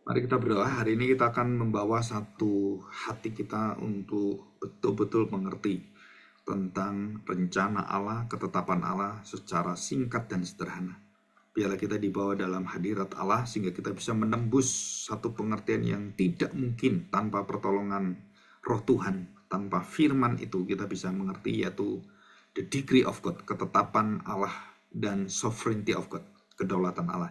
Mari kita berdoa. Hari ini kita akan membawa satu hati kita untuk betul-betul mengerti tentang rencana Allah, ketetapan Allah secara singkat dan sederhana. Biarlah kita dibawa dalam hadirat Allah sehingga kita bisa menembus satu pengertian yang tidak mungkin tanpa pertolongan Roh Tuhan. Tanpa firman itu kita bisa mengerti, yaitu the degree of God, ketetapan Allah dan sovereignty of God, kedaulatan Allah.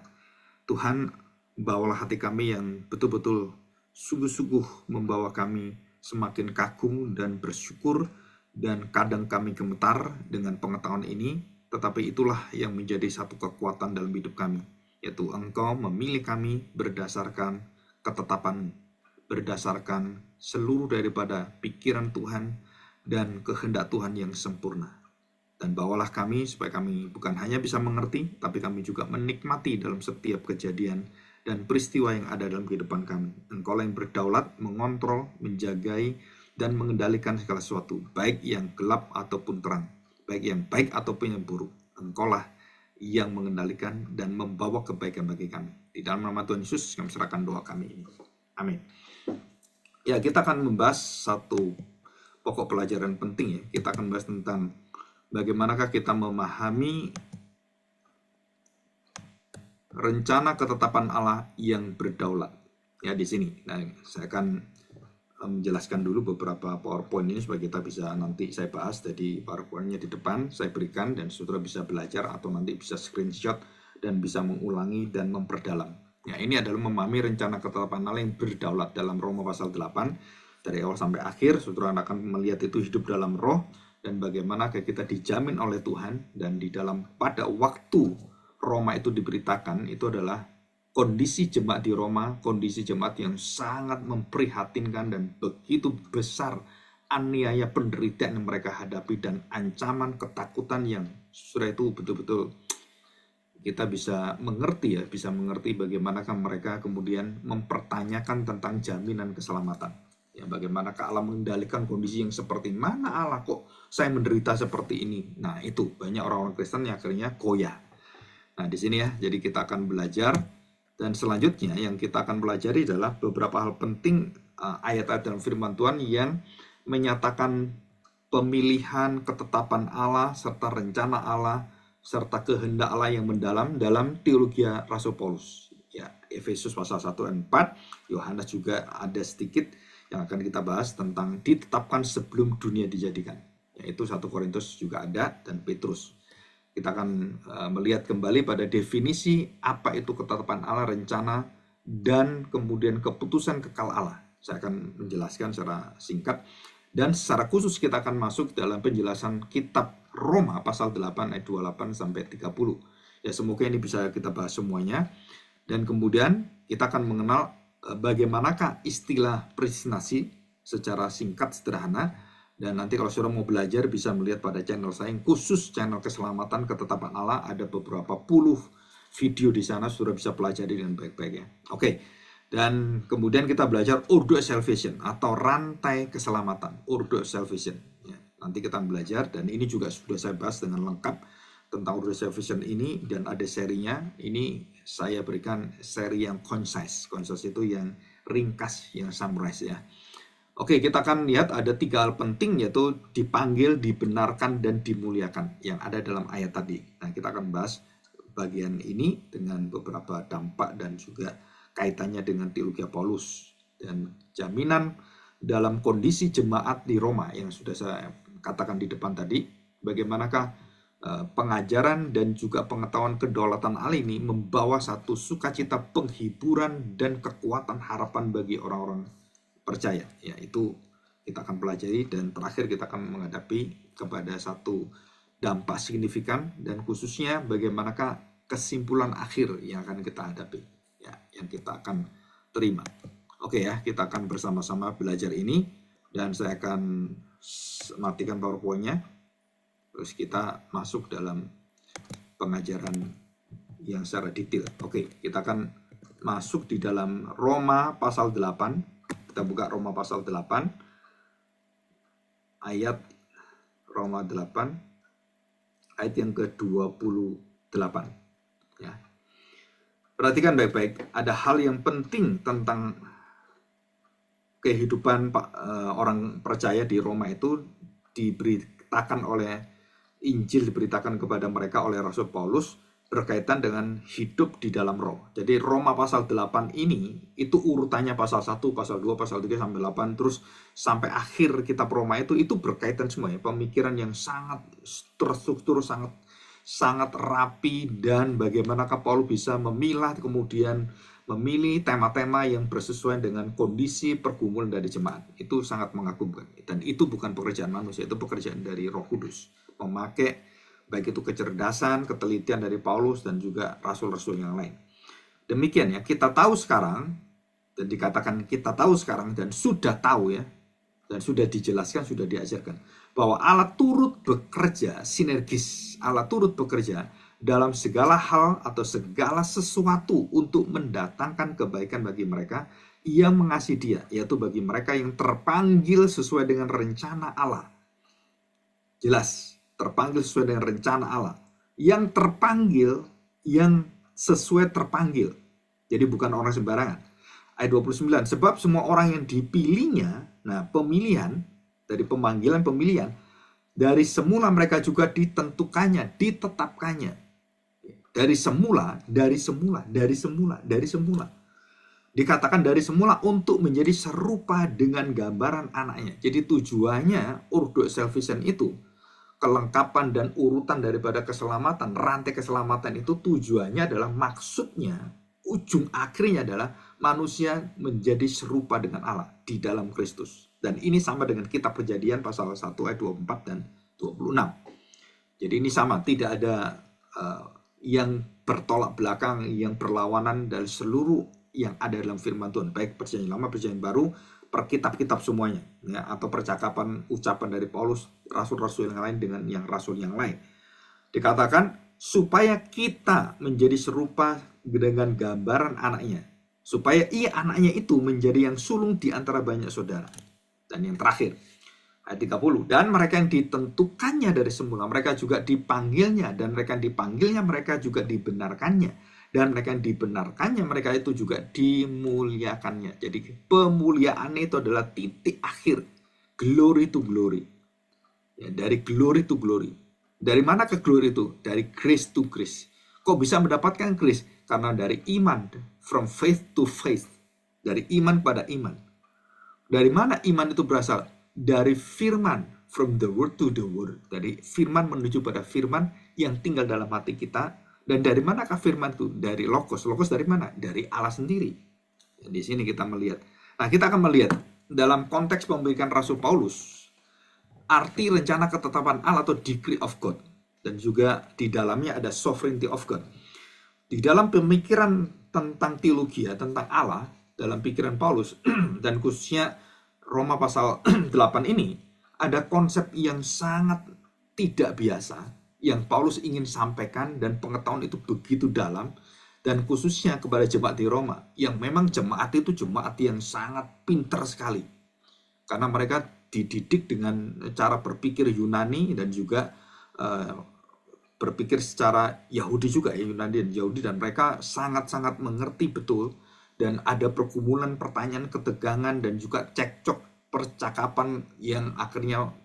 Tuhan, bawalah hati kami yang betul-betul sungguh-sungguh membawa kami semakin kagum dan bersyukur, dan kadang kami gemetar dengan pengetahuan ini, tetapi itulah yang menjadi satu kekuatan dalam hidup kami, yaitu Engkau memilih kami berdasarkan ketetapan, berdasarkan seluruh daripada pikiran Tuhan dan kehendak Tuhan yang sempurna. Dan bawalah kami supaya kami bukan hanya bisa mengerti, tapi kami juga menikmati dalam setiap kejadian dan peristiwa yang ada dalam kehidupan kami. Engkau yang berdaulat, mengontrol, menjagai, dan mengendalikan segala sesuatu, baik yang gelap ataupun terang, baik yang baik ataupun yang buruk. Engkaulah yang mengendalikan dan membawa kebaikan bagi kami. Di dalam nama Tuhan Yesus, kami serahkan doa kami ini. Amin. Ya, kita akan membahas satu pokok pelajaran penting ya. Kita akan membahas tentang bagaimanakah kita memahami rencana ketetapan Allah yang berdaulat. Ya, di sini. Nah, saya akan menjelaskan dulu beberapa PowerPoint ini supaya kita bisa nanti saya bahas. Jadi PowerPoint-nya di depan saya berikan dan saudara bisa belajar atau nanti bisa screenshot dan bisa mengulangi dan memperdalam. Ya, ini adalah memahami rencana ketetapan Allah yang berdaulat dalam Roma pasal 8. Dari awal sampai akhir, saudara akan melihat itu hidup dalam roh dan bagaimana kita dijamin oleh Tuhan, dan di dalam pada waktu Roma itu diberitakan, itu adalah kondisi jemaat di Roma, kondisi jemaat yang sangat memprihatinkan dan begitu besar aniaya penderitaan yang mereka hadapi dan ancaman ketakutan yang sudah itu betul-betul kita bisa mengerti ya, bisa mengerti bagaimanakah mereka kemudian mempertanyakan tentang jaminan keselamatan. Ya, bagaimanakah Allah mengendalikan kondisi yang seperti mana, Allah kok saya menderita seperti ini. Nah, itu banyak orang-orang Kristen yang akhirnya goyah. Nah, di sini ya, jadi kita akan belajar dan selanjutnya yang kita akan pelajari adalah beberapa hal penting ayat-ayat dalam firman Tuhan yang menyatakan pemilihan, ketetapan Allah serta rencana Allah serta kehendak Allah yang mendalam dalam teologi Rasul Paulus. Ya, Efesus pasal 1 dan 4, Yohanes juga ada sedikit yang akan kita bahas tentang ditetapkan sebelum dunia dijadikan. Yaitu 1 Korintus juga ada dan Petrus. Kita akan melihat kembali pada definisi apa itu ketetapan Allah, rencana, dan kemudian keputusan kekal Allah. Saya akan menjelaskan secara singkat. Dan secara khusus kita akan masuk dalam penjelasan kitab Roma pasal 8 ayat 28 sampai 30. Ya, semoga ini bisa kita bahas semuanya. Dan kemudian kita akan mengenal bagaimanakah istilah predestinasi secara singkat sederhana. Dan nanti kalau saudara mau belajar bisa melihat pada channel saya yang khusus channel keselamatan ketetapan Allah, ada beberapa puluh video di sana, saudara bisa pelajari dengan baik-baik ya. Oke. Dan kemudian kita belajar order of salvation atau rantai keselamatan, order of salvation. Ya, nanti kita belajar dan ini juga sudah saya bahas dengan lengkap tentang order of salvation ini dan ada serinya. Ini saya berikan seri yang concise. Concise itu yang ringkas, yang summarize ya. Oke, kita akan lihat ada 3 hal penting, yaitu dipanggil, dibenarkan, dan dimuliakan yang ada dalam ayat tadi. Nah, kita akan bahas bagian ini dengan beberapa dampak dan juga kaitannya dengan teologi Paulus dan jaminan dalam kondisi jemaat di Roma yang sudah saya katakan di depan tadi. Bagaimanakah pengajaran dan juga pengetahuan kedaulatan Allah ini membawa satu sukacita, penghiburan, dan kekuatan harapan bagi orang-orang percaya. Ya, itu kita akan pelajari dan terakhir kita akan menghadapi kepada satu dampak signifikan dan khususnya bagaimanakah kesimpulan akhir yang akan kita hadapi. Ya, yang kita akan terima. Oke ya, kita akan bersama-sama belajar ini dan saya akan matikan PowerPoint-nya. Terus kita masuk dalam pengajaran yang secara detail. Oke, kita akan masuk di dalam Roma pasal 8. Kita buka Roma pasal 8. Ayat Roma 8 ayat yang ke-28 ya. Perhatikan baik-baik, ada hal yang penting tentang kehidupan orang percaya di Roma itu diberitakan oleh Injil, diberitakan kepada mereka oleh Rasul Paulus berkaitan dengan hidup di dalam roh. Jadi Roma pasal 8 ini itu urutannya pasal 1, pasal 2, pasal 3 sampai 8 terus sampai akhir kitab Roma itu berkaitan semua ya, pemikiran yang sangat terstruktur, sangat rapi, dan bagaimanakah Paulus bisa memilah kemudian memilih tema-tema yang bersesuaian dengan kondisi pergumulan dari jemaat. Itu sangat mengagumkan. Dan itu bukan pekerjaan manusia, itu pekerjaan dari Roh Kudus. Memakai baik itu kecerdasan, ketelitian dari Paulus dan juga rasul-rasul yang lain. Demikian ya, kita tahu sekarang, dan dikatakan kita tahu sekarang dan sudah tahu ya, dan sudah dijelaskan, sudah diajarkan, bahwa Allah turut bekerja sinergis, Allah turut bekerja dalam segala hal atau segala sesuatu untuk mendatangkan kebaikan bagi mereka yang mengasihi Dia, yaitu bagi mereka yang terpanggil sesuai dengan rencana Allah. Jelas, terpanggil sesuai dengan rencana Allah. Yang terpanggil, yang sesuai terpanggil. Jadi bukan orang sembarangan. Ayat 29, sebab semua orang yang dipilihnya, nah pemilihan, dari pemanggilan pemilihan, dari semula mereka juga ditentukannya, ditetapkannya. Dari semula. Dikatakan dari semula untuk menjadi serupa dengan gambaran anaknya. Jadi tujuannya, urdu salvation itu, kelengkapan dan urutan daripada keselamatan, rantai keselamatan itu tujuannya adalah, maksudnya, ujung akhirnya adalah manusia menjadi serupa dengan Allah di dalam Kristus. Dan ini sama dengan kitab Kejadian pasal 1 ayat 24 dan 26. Jadi ini sama, tidak ada yang bertolak belakang, yang berlawanan dari seluruh yang ada dalam firman Tuhan, baik perjanjian lama, perjanjian baru, per kitab-kitab semuanya, ya, atau percakapan, ucapan dari Paulus, rasul-rasul yang lain dengan yang rasul yang lain. Dikatakan supaya kita menjadi serupa dengan gambaran anaknya, supaya ia anaknya itu menjadi yang sulung di antara banyak saudara. Dan yang terakhir, ayat 30, dan mereka yang ditentukannya dari semula, mereka juga dipanggilnya, dan mereka yang dipanggilnya, mereka juga dibenarkannya, dan mereka yang dibenarkannya, mereka itu juga dimuliakannya. Jadi pemuliaan itu adalah titik akhir, glory to glory, ya, dari glory to glory. Dari mana ke glory itu? Dari grace to grace. Kok bisa mendapatkan grace? Karena dari iman, from faith to faith, dari iman pada iman. Dari mana iman itu berasal? Dari firman, from the word to the word. Dari firman menuju pada firman yang tinggal dalam hati kita. Dan dari manakah firman itu? Dari logos. Logos dari mana? Dari Allah sendiri. Dan di sini kita melihat. Nah, kita akan melihat dalam konteks pemberikan Rasul Paulus, arti rencana ketetapan Allah atau decree of God. Dan juga di dalamnya ada sovereignty of God. Di dalam pemikiran tentang teologi, tentang Allah, dalam pikiran Paulus, dan khususnya Roma pasal 8 ini, ada konsep yang sangat tidak biasa yang Paulus ingin sampaikan, dan pengetahuan itu begitu dalam, dan khususnya kepada jemaat di Roma, yang memang jemaat itu jemaat yang sangat pintar sekali. Karena mereka dididik dengan cara berpikir Yunani dan juga berpikir secara Yahudi juga, ya, Yunani dan Yahudi, dan mereka sangat-sangat mengerti betul. Dan ada pergumulan, pertanyaan, ketegangan, dan juga cekcok percakapan yang akhirnya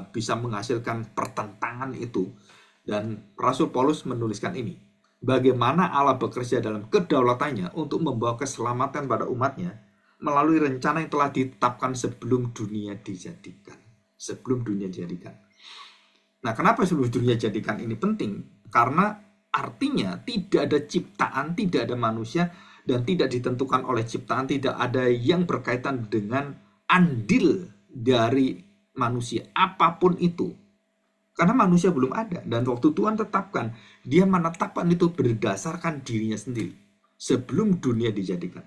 bisa menghasilkan pertentangan itu. Dan Rasul Paulus menuliskan ini, bagaimana Allah bekerja dalam kedaulatannya untuk membawa keselamatan pada umatnya melalui rencana yang telah ditetapkan sebelum dunia dijadikan. Sebelum dunia dijadikan. Nah, kenapa sebelum dunia dijadikan ini penting? Karena artinya tidak ada ciptaan, tidak ada manusia, dan tidak ditentukan oleh ciptaan, tidak ada yang berkaitan dengan andil dari manusia, apapun itu. Karena manusia belum ada, dan waktu Tuhan tetapkan, dia menetapkan itu berdasarkan dirinya sendiri, sebelum dunia dijadikan.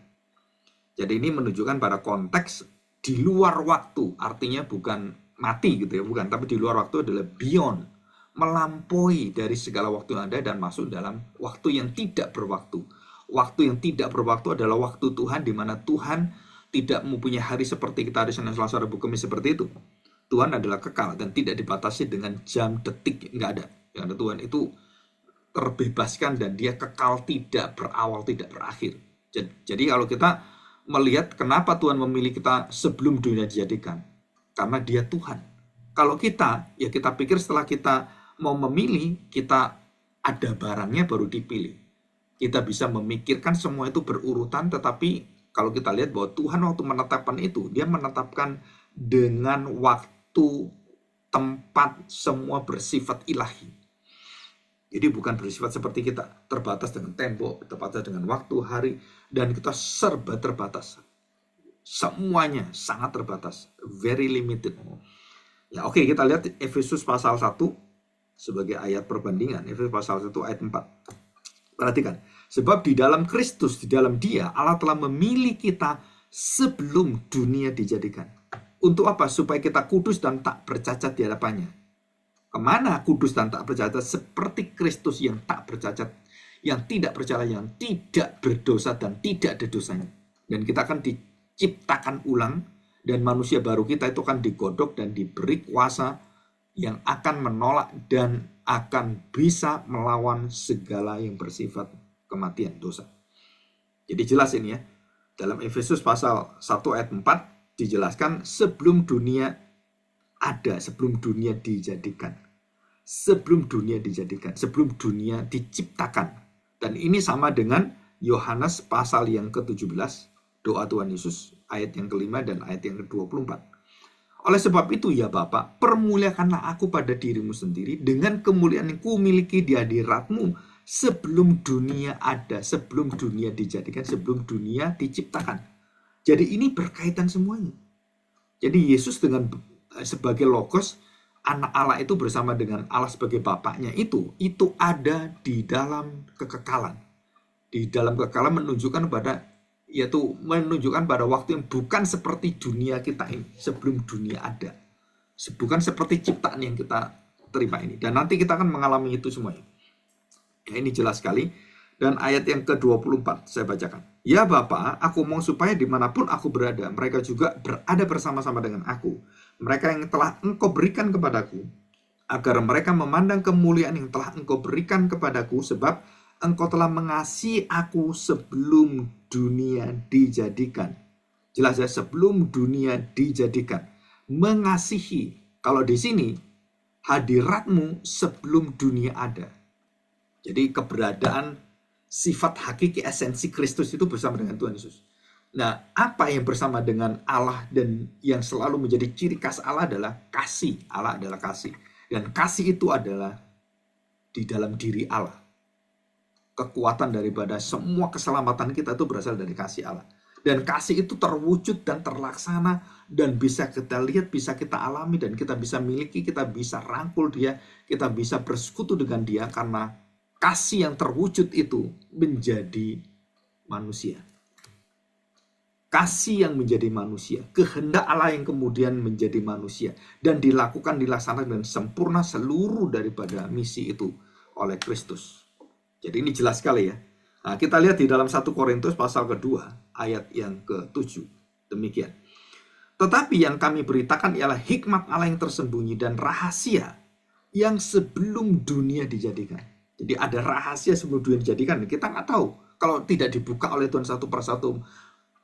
Jadi ini menunjukkan pada konteks di luar waktu, artinya bukan mati gitu ya, bukan, tapi di luar waktu adalah beyond, melampaui dari segala waktu yang ada dan masuk dalam waktu yang tidak berwaktu. Waktu yang tidak berwaktu adalah waktu Tuhan, di mana Tuhan tidak mempunyai hari seperti kita hari Senin, Selasa, Rabu, Kamis seperti itu. Tuhan adalah kekal dan tidak dibatasi dengan jam, detik, nggak ada. Karena Tuhan itu terbebaskan dan dia kekal, tidak berawal, tidak berakhir. Jadi kalau kita melihat kenapa Tuhan memilih kita sebelum dunia dijadikan, karena dia Tuhan. Kalau kita, ya kita pikir setelah kita mau memilih, kita ada barangnya baru dipilih. Kita bisa memikirkan semua itu berurutan, tetapi kalau kita lihat bahwa Tuhan waktu menetapkan itu, dia menetapkan dengan waktu, tempat, semua bersifat ilahi. Jadi bukan bersifat seperti kita, terbatas dengan tembok, terbatas dengan waktu, hari, dan kita serba terbatas. Semuanya sangat terbatas, very limited. Ya oke, kita lihat Efesus pasal 1 sebagai ayat perbandingan. Efesus pasal 1 ayat 4. Perhatikan, sebab di dalam Kristus, di dalam Dia, Allah telah memilih kita sebelum dunia dijadikan. Untuk apa? Supaya kita kudus dan tak bercacat di hadapannya. Kemana kudus dan tak bercacat? Seperti Kristus yang tak bercacat, yang tidak bercela, yang tidak berdosa dan tidak ada dosanya. Dan kita akan diciptakan ulang, dan manusia baru kita itu akan digodok dan diberi kuasa yang akan menolak dan akan bisa melawan segala yang bersifat kematian, dosa. Jadi jelas ini ya. Dalam Efesus pasal 1 ayat 4 dijelaskan sebelum dunia ada, sebelum dunia dijadikan. Sebelum dunia dijadikan, sebelum dunia diciptakan. Dan ini sama dengan Yohanes pasal yang ke-17, doa Tuhan Yesus, ayat yang kelima dan ayat yang ke-24. Oleh sebab itu ya Bapa, permuliakanlah aku pada dirimu sendiri dengan kemuliaan yang kumiliki di hadiratmu sebelum dunia ada, sebelum dunia dijadikan, sebelum dunia diciptakan. Jadi ini berkaitan semuanya. Jadi Yesus dengan sebagai Logos, anak Allah itu bersama dengan Allah sebagai Bapaknya itu ada di dalam kekekalan. Di dalam kekekalan menunjukkan pada waktu yang bukan seperti dunia kita ini, sebelum dunia ada. Bukan seperti ciptaan yang kita terima ini. Dan nanti kita akan mengalami itu semuanya. Ya, ini jelas sekali. Dan ayat yang ke-24 saya bacakan. Ya Bapa, aku mau supaya dimanapun aku berada, mereka juga berada bersama-sama dengan aku. Mereka yang telah Engkau berikan kepadaku, agar mereka memandang kemuliaan yang telah Engkau berikan kepadaku, sebab Engkau telah mengasihi aku sebelum dunia dijadikan. Jelas ya, sebelum dunia dijadikan. Mengasihi. Kalau di sini, hadiratmu sebelum dunia ada. Jadi keberadaan sifat hakiki esensi Kristus itu bersama dengan Tuhan Yesus. Nah, apa yang bersama dengan Allah dan yang selalu menjadi ciri khas Allah adalah kasih. Allah adalah kasih. Dan kasih itu adalah di dalam diri Allah. Kekuatan daripada semua keselamatan kita itu berasal dari kasih Allah. Dan kasih itu terwujud dan terlaksana dan bisa kita lihat, bisa kita alami dan kita bisa miliki, kita bisa rangkul dia, kita bisa bersekutu dengan dia karena kasih yang terwujud itu menjadi manusia. Kasih yang menjadi manusia, kehendak Allah yang kemudian menjadi manusia dan dilaksanakan dengan sempurna seluruh daripada misi itu oleh Kristus. Jadi ini jelas sekali ya. Nah, kita lihat di dalam 1 Korintus pasal kedua ayat yang ke-7. Demikian. Tetapi yang kami beritakan ialah hikmat Allah yang tersembunyi dan rahasia yang sebelum dunia dijadikan. Jadi ada rahasia sebelum dunia dijadikan. Kita nggak tahu. Kalau tidak dibuka oleh Tuhan satu persatu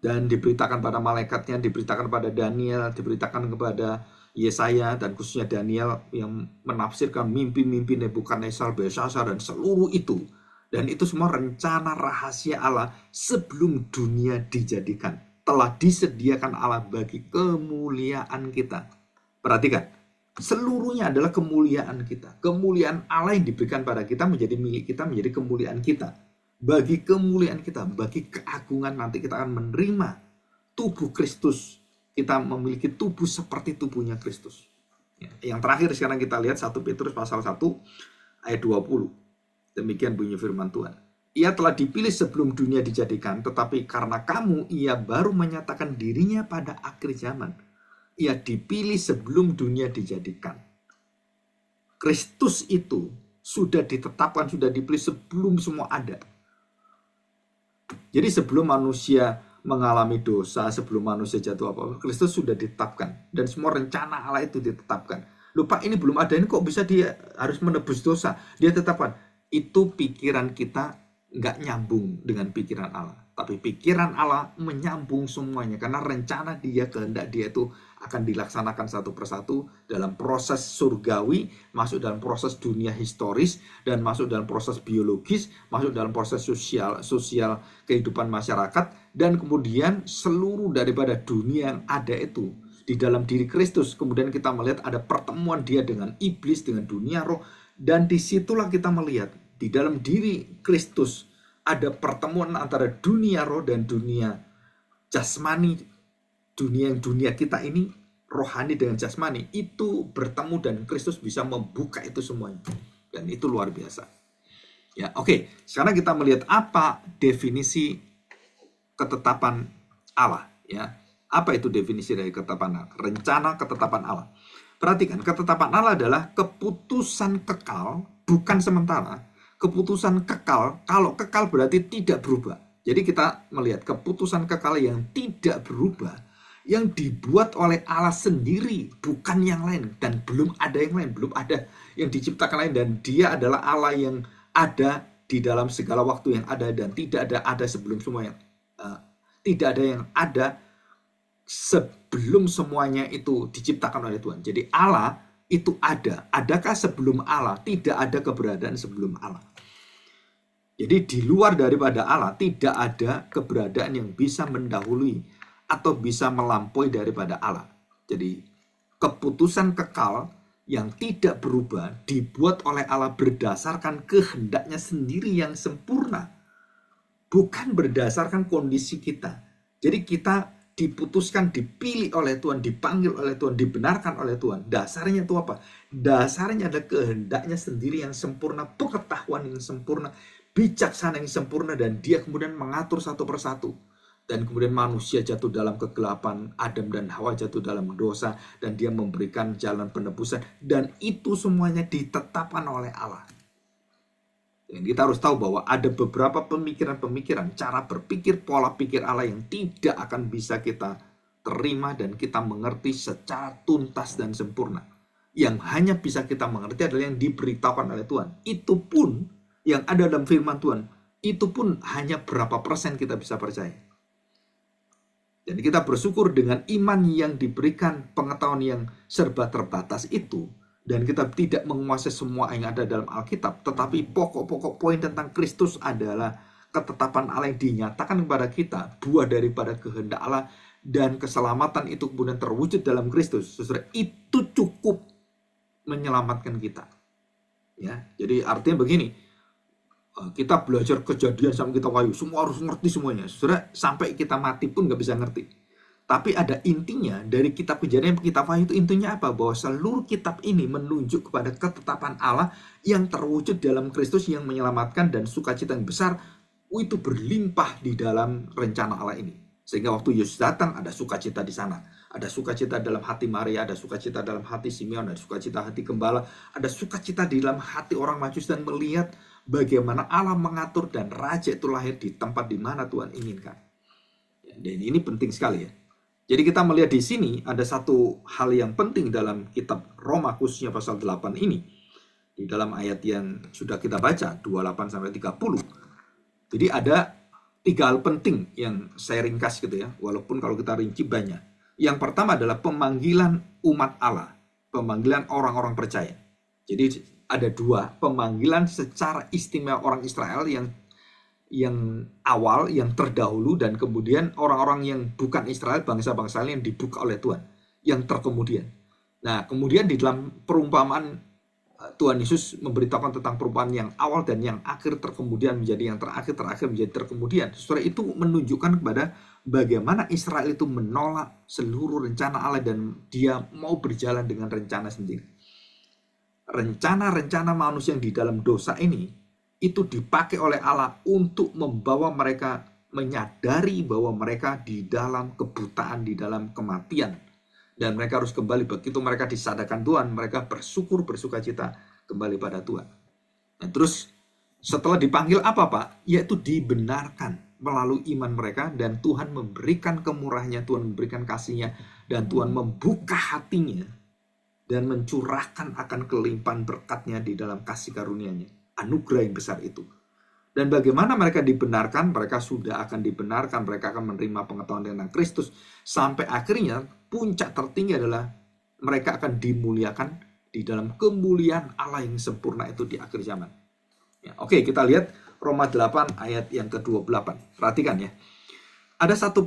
dan diberitakan pada malaikatnya, diberitakan pada Daniel, diberitakan kepada Yesaya dan khususnya Daniel yang menafsirkan mimpi-mimpi Nebukadnezar, Belshazzar dan seluruh itu. Dan itu semua rencana rahasia Allah sebelum dunia dijadikan. Telah disediakan Allah bagi kemuliaan kita. Perhatikan, seluruhnya adalah kemuliaan kita. Kemuliaan Allah yang diberikan pada kita menjadi milik kita, menjadi kemuliaan kita. Bagi kemuliaan kita, bagi keagungan nanti kita akan menerima tubuh Kristus. Kita memiliki tubuh seperti tubuhnya Kristus. Yang terakhir sekarang kita lihat 1 Petrus pasal 1 ayat 20. Demikian bunyi firman Tuhan. Ia telah dipilih sebelum dunia dijadikan, tetapi karena kamu, ia baru menyatakan dirinya pada akhir zaman. Ia dipilih sebelum dunia dijadikan. Kristus itu sudah ditetapkan, sudah dipilih sebelum semua ada. Jadi sebelum manusia mengalami dosa, sebelum manusia jatuh apa-apa, Kristus sudah ditetapkan. Dan semua rencana Allah itu ditetapkan. Lupa ini belum ada, ini kok bisa dia harus menebus dosa. Dia tetapkan. itu pikiran kita nggak nyambung dengan pikiran Allah. Tapi pikiran Allah menyambung semuanya karena rencana dia, kehendak dia itu akan dilaksanakan satu persatu dalam proses surgawi, masuk dalam proses dunia historis, dan masuk dalam proses biologis, masuk dalam proses sosial kehidupan masyarakat, dan kemudian seluruh daripada dunia yang ada itu di dalam diri Kristus. Kemudian kita melihat ada pertemuan dia dengan iblis, dengan dunia roh, dan disitulah kita melihat di dalam diri Kristus ada pertemuan antara dunia roh dan dunia jasmani. Dunia kita ini rohani dengan jasmani itu bertemu dan Kristus bisa membuka itu semuanya. Dan itu luar biasa. Ya, oke. Sekarang kita melihat apa definisi ketetapan Allah, ya. Apa itu definisi dari ketetapan Allah? Rencana ketetapan Allah. Perhatikan, ketetapan Allah adalah keputusan kekal, bukan sementara. Keputusan kekal, kalau kekal berarti tidak berubah. Jadi kita melihat keputusan kekal yang tidak berubah, yang dibuat oleh Allah sendiri, bukan yang lain. Dan belum ada yang lain, belum ada yang diciptakan lain. Dan dia adalah Allah yang ada di dalam segala waktu yang ada, dan tidak ada sebelum semuanya. Tidak ada yang ada sebelum semuanya itu diciptakan oleh Tuhan. Jadi Allah itu ada. Adakah sebelum Allah? Tidak ada keberadaan sebelum Allah. Jadi di luar daripada Allah tidak ada keberadaan yang bisa mendahului atau bisa melampaui daripada Allah. Jadi keputusan kekal yang tidak berubah dibuat oleh Allah berdasarkan kehendaknya sendiri yang sempurna. Bukan berdasarkan kondisi kita. Jadi kita diputuskan, dipilih oleh Tuhan, dipanggil oleh Tuhan, dibenarkan oleh Tuhan. Dasarnya itu apa? Dasarnya ada kehendaknya sendiri yang sempurna, pengetahuan yang sempurna, bijaksana yang sempurna, dan dia kemudian mengatur satu persatu. Dan kemudian manusia jatuh dalam kegelapan, Adam dan Hawa jatuh dalam dosa, dan dia memberikan jalan penebusan. Dan itu semuanya ditetapkan oleh Allah. Dan kita harus tahu bahwa ada beberapa pemikiran-pemikiran, cara berpikir, pola pikir Allah yang tidak akan bisa kita terima dan kita mengerti secara tuntas dan sempurna. Yang hanya bisa kita mengerti adalah yang diberitahukan oleh Tuhan. Itu pun yang ada dalam firman Tuhan, itu pun hanya berapa persen kita bisa percaya. Dan kita bersyukur dengan iman yang diberikan, pengetahuan yang serba terbatas itu. Dan kita tidak menguasai semua yang ada dalam Alkitab, tetapi pokok-pokok poin tentang Kristus adalah ketetapan Allah yang dinyatakan kepada kita, buah daripada kehendak Allah, dan keselamatan itu kemudian terwujud dalam Kristus. Saudara, itu cukup menyelamatkan kita. Ya, jadi artinya begini, kita belajar Kejadian sampai kita Wahyu, semua harus ngerti semuanya. Saudara, sampai kita mati pun nggak bisa ngerti. Tapi ada intinya dari kitab Kejadian dan kitab Wahyu itu intinya apa? Bahwa seluruh kitab ini menunjuk kepada ketetapan Allah yang terwujud dalam Kristus yang menyelamatkan, dan sukacita yang besar itu berlimpah di dalam rencana Allah ini. Sehingga waktu Yesus datang ada sukacita di sana. Ada sukacita dalam hati Maria, ada sukacita dalam hati Simeon, ada sukacita hati gembala, ada sukacita di dalam hati orang Majus, dan melihat bagaimana Allah mengatur dan raja itu lahir di tempat di mana Tuhan inginkan. Dan ini penting sekali ya. Jadi kita melihat di sini ada satu hal yang penting dalam kitab Roma khususnya pasal 8 ini. Di dalam ayat yang sudah kita baca 28-30. Jadi ada 3 hal penting yang saya ringkas gitu ya. Walaupun kalau kita rinci banyak. Yang pertama adalah pemanggilan umat Allah. Pemanggilan orang-orang percaya. Jadi ada 2 pemanggilan secara istimewa orang Israel yang awal, yang terdahulu, dan kemudian orang-orang yang bukan Israel, bangsa-bangsa yang dibuka oleh Tuhan, yang terkemudian. Nah, kemudian di dalam perumpamaan Tuhan Yesus memberitakan tentang perumpamaan yang awal dan yang akhir terkemudian menjadi yang terakhir, terakhir menjadi terkemudian. Setelah itu menunjukkan kepada bagaimana Israel itu menolak seluruh rencana Allah dan dia mau berjalan dengan rencana sendiri. Rencana-rencana manusia yang di dalam dosa ini itu dipakai oleh Allah untuk membawa mereka menyadari bahwa mereka di dalam kebutaan, di dalam kematian. Dan mereka harus kembali, begitu mereka disadarkan Tuhan, mereka bersyukur, bersukacita kembali pada Tuhan. Nah, terus setelah dipanggil apa Pak? Yaitu dibenarkan melalui iman mereka, dan Tuhan memberikan kemurahannya, Tuhan memberikan kasihnya, dan Tuhan membuka hatinya dan mencurahkan akan kelimpahan berkatnya di dalam kasih karunia-Nya. anugerah yang besar itu. Dan bagaimana mereka dibenarkan? Mereka sudah akan dibenarkan, mereka akan menerima pengetahuan tentang Kristus. Sampai akhirnya puncak tertinggi adalah mereka akan dimuliakan di dalam kemuliaan Allah yang sempurna itu di akhir zaman. Ya, oke, kita lihat Roma 8 ayat yang ke-28. Perhatikan ya. Ada satu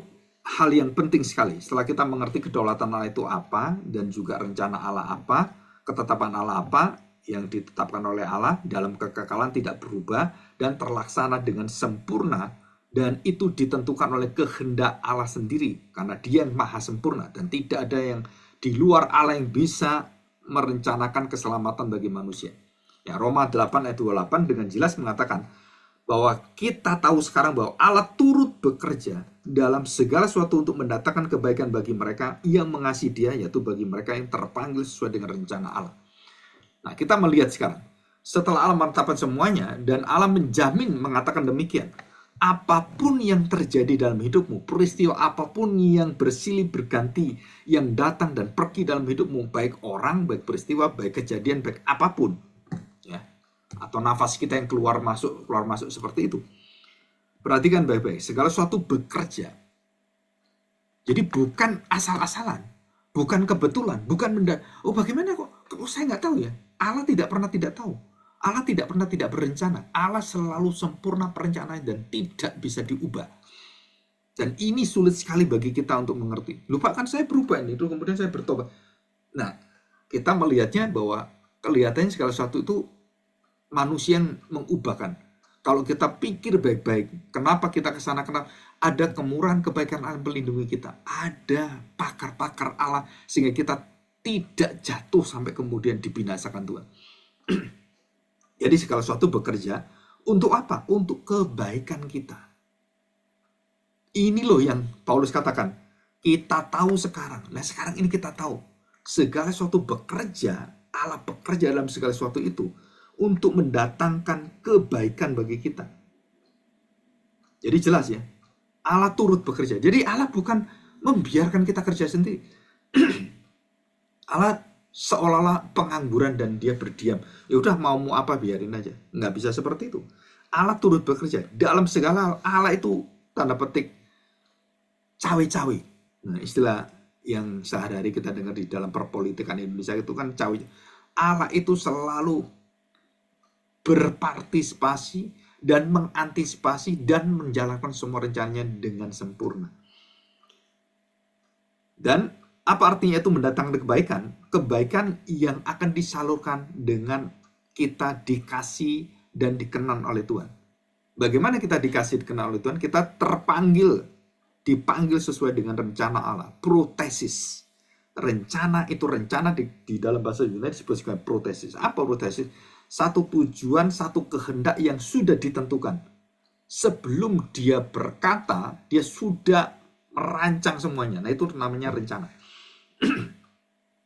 hal yang penting sekali. Setelah kita mengerti kedaulatan Allah itu apa, dan juga rencana Allah apa, ketetapan Allah apa, yang ditetapkan oleh Allah dalam kekekalan tidak berubah dan terlaksana dengan sempurna, dan itu ditentukan oleh kehendak Allah sendiri karena Dia yang maha sempurna dan tidak ada yang di luar Allah yang bisa merencanakan keselamatan bagi manusia. Ya, Roma 8 ayat 28 dengan jelas mengatakan bahwa kita tahu sekarang bahwa Allah turut bekerja dalam segala sesuatu untuk mendatangkan kebaikan bagi mereka yang mengasihi Dia, yaitu bagi mereka yang terpanggil sesuai dengan rencana Allah. Nah, kita melihat sekarang, setelah Allah menetapkan semuanya, dan Allah menjamin mengatakan demikian, apapun yang terjadi dalam hidupmu, peristiwa apapun yang bersilih berganti, yang datang dan pergi dalam hidupmu, baik orang, baik peristiwa, baik kejadian, baik apapun, ya, atau nafas kita yang keluar masuk seperti itu. Perhatikan baik-baik, segala sesuatu bekerja. Jadi bukan asal-asalan, bukan kebetulan, bukan benda. Oh, bagaimana kok? Oh, saya nggak tahu ya. Allah tidak pernah tidak tahu. Allah tidak pernah tidak berencana. Allah selalu sempurna perencanaan dan tidak bisa diubah. Dan ini sulit sekali bagi kita untuk mengerti. Lupa kan saya berubah ini, kemudian saya bertobat. Nah, kita melihatnya bahwa kelihatannya segala sesuatu itu manusia yang mengubahkan. Kalau kita pikir baik-baik, kenapa kita ke sana, kenapa ada kemurahan kebaikan Allah melindungi kita. Ada pakar-pakar Allah sehingga kita tidak jatuh sampai kemudian dibinasakan Tuhan. Jadi segala sesuatu bekerja untuk apa? Untuk kebaikan kita. Ini loh yang Paulus katakan. Kita tahu sekarang. Nah, sekarang ini kita tahu. Segala sesuatu bekerja, Allah bekerja dalam segala sesuatu itu untuk mendatangkan kebaikan bagi kita. Jadi jelas ya. Allah turut bekerja. Jadi Allah bukan membiarkan kita kerja sendiri. Allah seolah-olah pengangguran dan Dia berdiam. Ya udah, mau apa biarin aja. Nggak bisa seperti itu. Allah turut bekerja dalam segala hal. Allah itu tanda petik cawe-cawe. Nah, istilah yang sehari-hari kita dengar di dalam perpolitikan Indonesia itu kan cawe. Allah itu selalu berpartisipasi dan mengantisipasi dan menjalankan semua rencananya dengan sempurna. Dan apa artinya itu mendatangkan kebaikan? Kebaikan yang akan disalurkan dengan kita dikasih dan dikenal oleh Tuhan. Bagaimana kita dikasih dikenal oleh Tuhan? Kita dipanggil sesuai dengan rencana Allah. Protesis. Rencana itu di dalam bahasa Yunani disebut sebagai protesis. Apa protesis? Satu tujuan, satu kehendak yang sudah ditentukan. Sebelum Dia berkata, Dia sudah merancang semuanya. Nah, itu namanya rencana.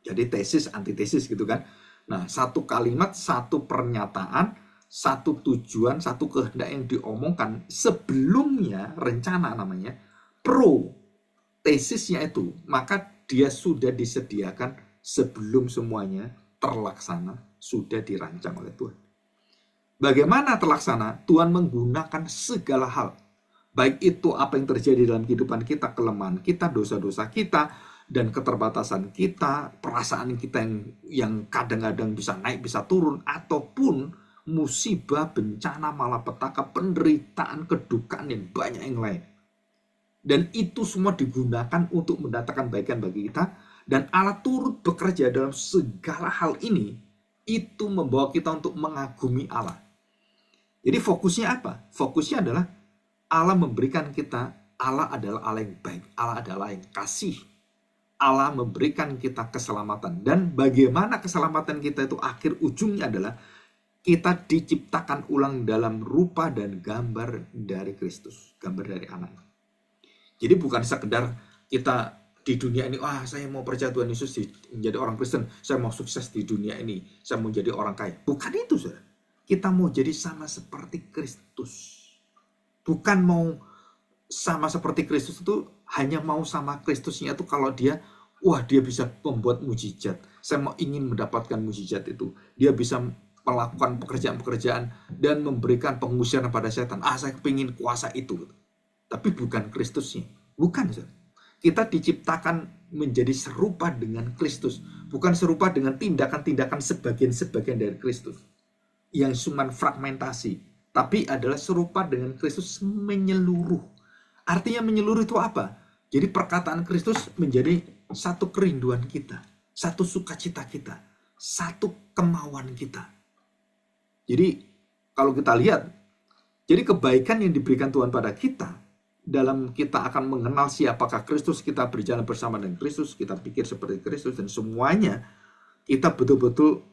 Jadi tesis, antitesis gitu kan. Nah, satu kalimat, satu pernyataan, satu tujuan, satu kehendak yang diomongkan sebelumnya, rencana namanya, pro tesisnya itu, maka dia sudah disediakan sebelum semuanya terlaksana, sudah dirancang oleh Tuhan. Bagaimana terlaksana? Tuhan menggunakan segala hal. Baik itu apa yang terjadi dalam kehidupan kita, kelemahan kita, dosa-dosa kita, dan keterbatasan kita, perasaan kita yang kadang-kadang bisa naik, bisa turun, ataupun musibah, bencana, malapetaka, penderitaan, kedukaan yang banyak yang lain. Dan itu semua digunakan untuk mendatangkan kebaikan bagi kita, dan Allah turut bekerja dalam segala hal ini. Itu membawa kita untuk mengagumi Allah. Jadi fokusnya apa? Fokusnya adalah Allah memberikan kita, Allah adalah Allah yang baik, Allah adalah yang kasih. Allah memberikan kita keselamatan. Dan bagaimana keselamatan kita itu akhir ujungnya adalah kita diciptakan ulang dalam rupa dan gambar dari Kristus. Gambar dari anak. Jadi bukan sekedar kita di dunia ini, saya mau percaya Tuhan Yesus menjadi orang Kristen, saya mau sukses di dunia ini, saya mau jadi orang kaya. Bukan itu, saudara. Kita mau jadi sama seperti Kristus. Bukan mau sama seperti Kristus itu hanya mau sama Kristusnya itu kalau dia bisa membuat mujizat. Saya mau ingin mendapatkan mujizat itu. Dia bisa melakukan pekerjaan-pekerjaan dan memberikan pengusiran pada setan. Saya kepingin kuasa itu. Tapi bukan Kristusnya. Bukan. Kita diciptakan menjadi serupa dengan Kristus. Bukan serupa dengan tindakan-tindakan sebagian-sebagian dari Kristus. Yang cuma fragmentasi. Tapi adalah serupa dengan Kristus menyeluruh. Artinya menyeluruh itu apa? Jadi perkataan Kristus menjadi satu kerinduan kita. Satu sukacita kita. Satu kemauan kita. Jadi kalau kita lihat, jadi kebaikan yang diberikan Tuhan pada kita, dalam kita akan mengenal siapakah Kristus, kita berjalan bersama dengan Kristus, kita pikir seperti Kristus, dan semuanya kita betul-betul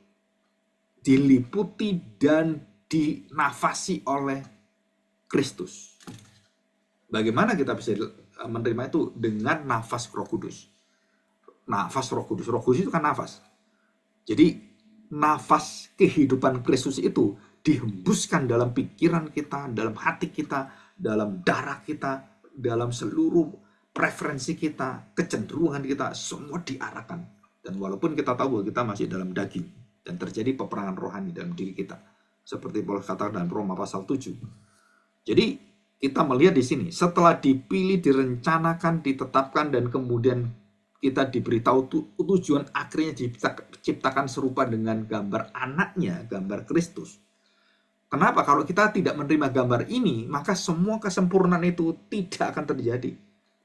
diliputi dan dinafasi oleh Kristus. Bagaimana kita bisa menerima itu? Dengan nafas Roh Kudus. Nafas Roh Kudus. Roh Kudus itu kan nafas. Jadi nafas kehidupan Kristus itu dihembuskan dalam pikiran kita, dalam hati kita, dalam darah kita, dalam seluruh preferensi kita, kecenderungan kita, semua diarahkan. Dan walaupun kita tahu bahwa kita masih dalam daging dan terjadi peperangan rohani dalam diri kita, seperti Paulus katakan dalam Roma pasal 7. Jadi kita melihat di sini, setelah dipilih, direncanakan, ditetapkan, dan kemudian kita diberitahu tujuan akhirnya diciptakan serupa dengan gambar anaknya, gambar Kristus. Kenapa? Kalau kita tidak menerima gambar ini, maka semua kesempurnaan itu tidak akan terjadi.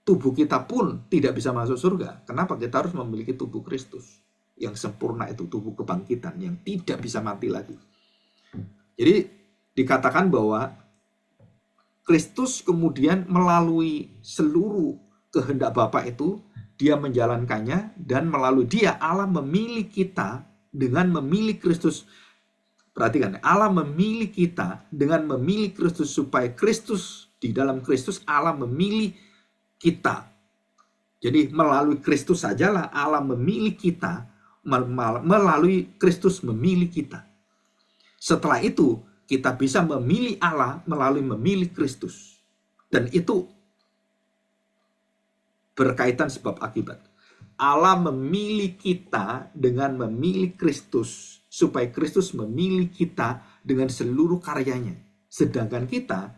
Tubuh kita pun tidak bisa masuk surga. Kenapa? Kita harus memiliki tubuh Kristus yang sempurna itu, tubuh kebangkitan yang tidak bisa mati lagi. Jadi dikatakan bahwa Kristus kemudian melalui seluruh kehendak Bapa itu, dia menjalankannya, dan melalui dia Allah memilih kita dengan memilih Kristus. Perhatikan, Allah memilih kita dengan memilih Kristus, supaya Kristus, di dalam Kristus Allah memilih kita. Jadi melalui Kristus sajalah Allah memilih kita, melalui Kristus memilih kita. Setelah itu kita bisa memilih Allah melalui memilih Kristus. Dan itu berkaitan sebab akibat. Allah memilih kita dengan memilih Kristus, supaya Kristus memilih kita dengan seluruh karyanya. Sedangkan kita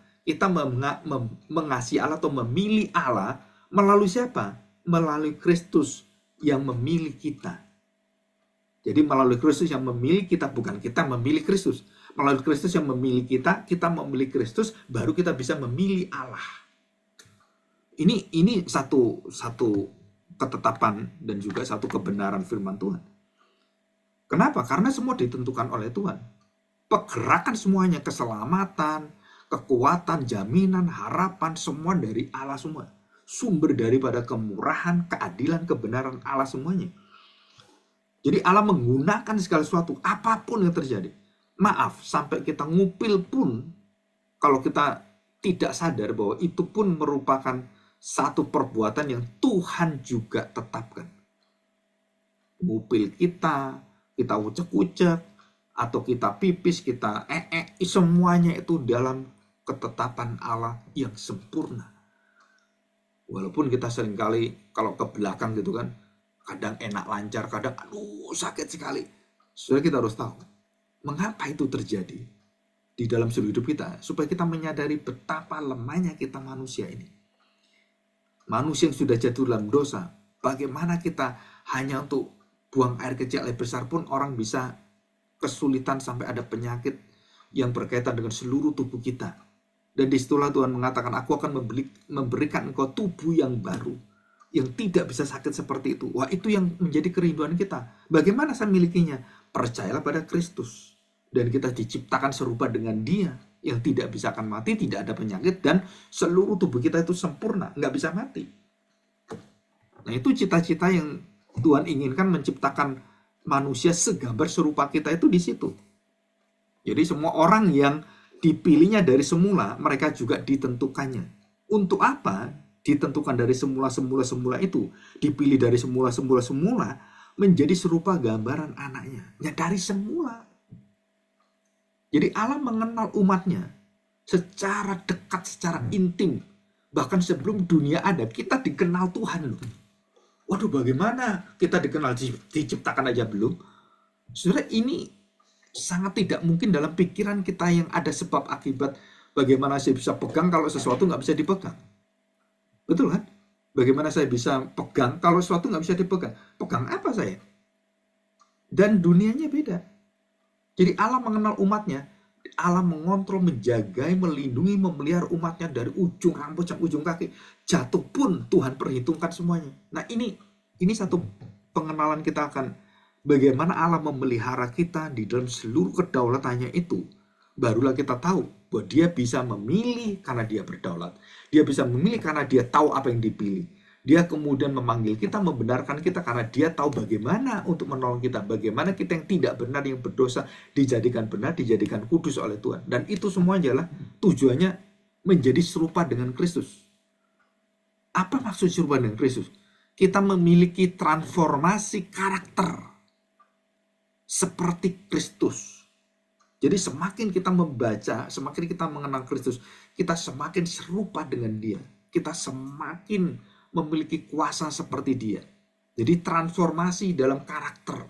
mengasihi Allah atau memilih Allah melalui siapa? Melalui Kristus yang memilih kita. Jadi melalui Kristus yang memilih kita, bukan kita memilih Kristus. Melalui Kristus yang memilih kita memilih Kristus, baru kita bisa memilih Allah. Ini satu ketetapan dan juga satu kebenaran firman Tuhan. Kenapa? Karena semua ditentukan oleh Tuhan. Pergerakan semuanya, keselamatan, kekuatan, jaminan, harapan, semua dari Allah semua. Sumber daripada kemurahan, keadilan, kebenaran Allah semuanya. Jadi Allah menggunakan segala sesuatu, apapun yang terjadi. Maaf, sampai kita ngupil pun, kalau kita tidak sadar bahwa itu pun merupakan satu perbuatan yang Tuhan juga tetapkan. Ngupil kita ucek-ucek, atau kita pipis, kita semuanya itu dalam ketetapan Allah yang sempurna. Walaupun kita seringkali kalau ke belakang gitu kan, kadang enak lancar, kadang aduh sakit sekali. Saudara, kita harus tahu mengapa itu terjadi di dalam seluruh hidup kita, supaya kita menyadari betapa lemahnya kita manusia ini. Manusia yang sudah jatuh dalam dosa, bagaimana kita hanya untuk buang air kecil, air besar pun orang bisa kesulitan sampai ada penyakit yang berkaitan dengan seluruh tubuh kita. Dan disitulah Tuhan mengatakan, aku akan memberikan engkau tubuh yang baru, yang tidak bisa sakit seperti itu. Wah, itu yang menjadi kerinduan kita. Bagaimana saya milikinya? Percayalah pada Kristus. Dan kita diciptakan serupa dengan dia, yang tidak bisa akan mati, tidak ada penyakit, dan seluruh tubuh kita itu sempurna, nggak bisa mati. Nah, itu cita-cita yang Tuhan inginkan, menciptakan manusia segambar serupa kita itu di situ. Jadi semua orang yang dipilihnya dari semula, mereka juga ditentukannya. Untuk apa? Ditentukan dari semula itu, dipilih dari semula menjadi serupa gambaran anaknya. Ya, dari semula. Jadi Allah mengenal umatnya secara dekat, secara intim. Bahkan sebelum dunia ada, kita dikenal Tuhan loh. Waduh, bagaimana kita dikenal, diciptakan aja belum? Saudara, ini Sangat tidak mungkin dalam pikiran kita yang ada sebab akibat. Bagaimana saya bisa pegang kalau sesuatu nggak bisa dipegang? Betul kan? Bagaimana saya bisa pegang kalau sesuatu nggak bisa dipegang? Pegang apa saya? Dan dunianya beda. Jadi Allah mengenal umatnya. Allah mengontrol, menjagai, melindungi, memelihara umatnya dari ujung rambut sampai ujung kaki. Jatuh pun Tuhan perhitungkan semuanya. Nah ini satu pengenalan kita akan bagaimana Allah memelihara kita di dalam seluruh kedaulatannya itu. Barulah kita tahu bahwa dia bisa memilih karena dia berdaulat. Dia bisa memilih karena dia tahu apa yang dipilih. Dia kemudian memanggil kita, membenarkan kita karena dia tahu bagaimana untuk menolong kita. Bagaimana kita yang tidak benar, yang berdosa, dijadikan benar, dijadikan kudus oleh Tuhan. Dan itu semua adalah tujuannya menjadi serupa dengan Kristus. Apa maksud serupa dengan Kristus? Kita memiliki transformasi karakter seperti Kristus. Jadi semakin kita membaca, semakin kita mengenal Kristus, kita semakin serupa dengan dia. Kita semakin memiliki kuasa seperti dia. Jadi transformasi dalam karakter.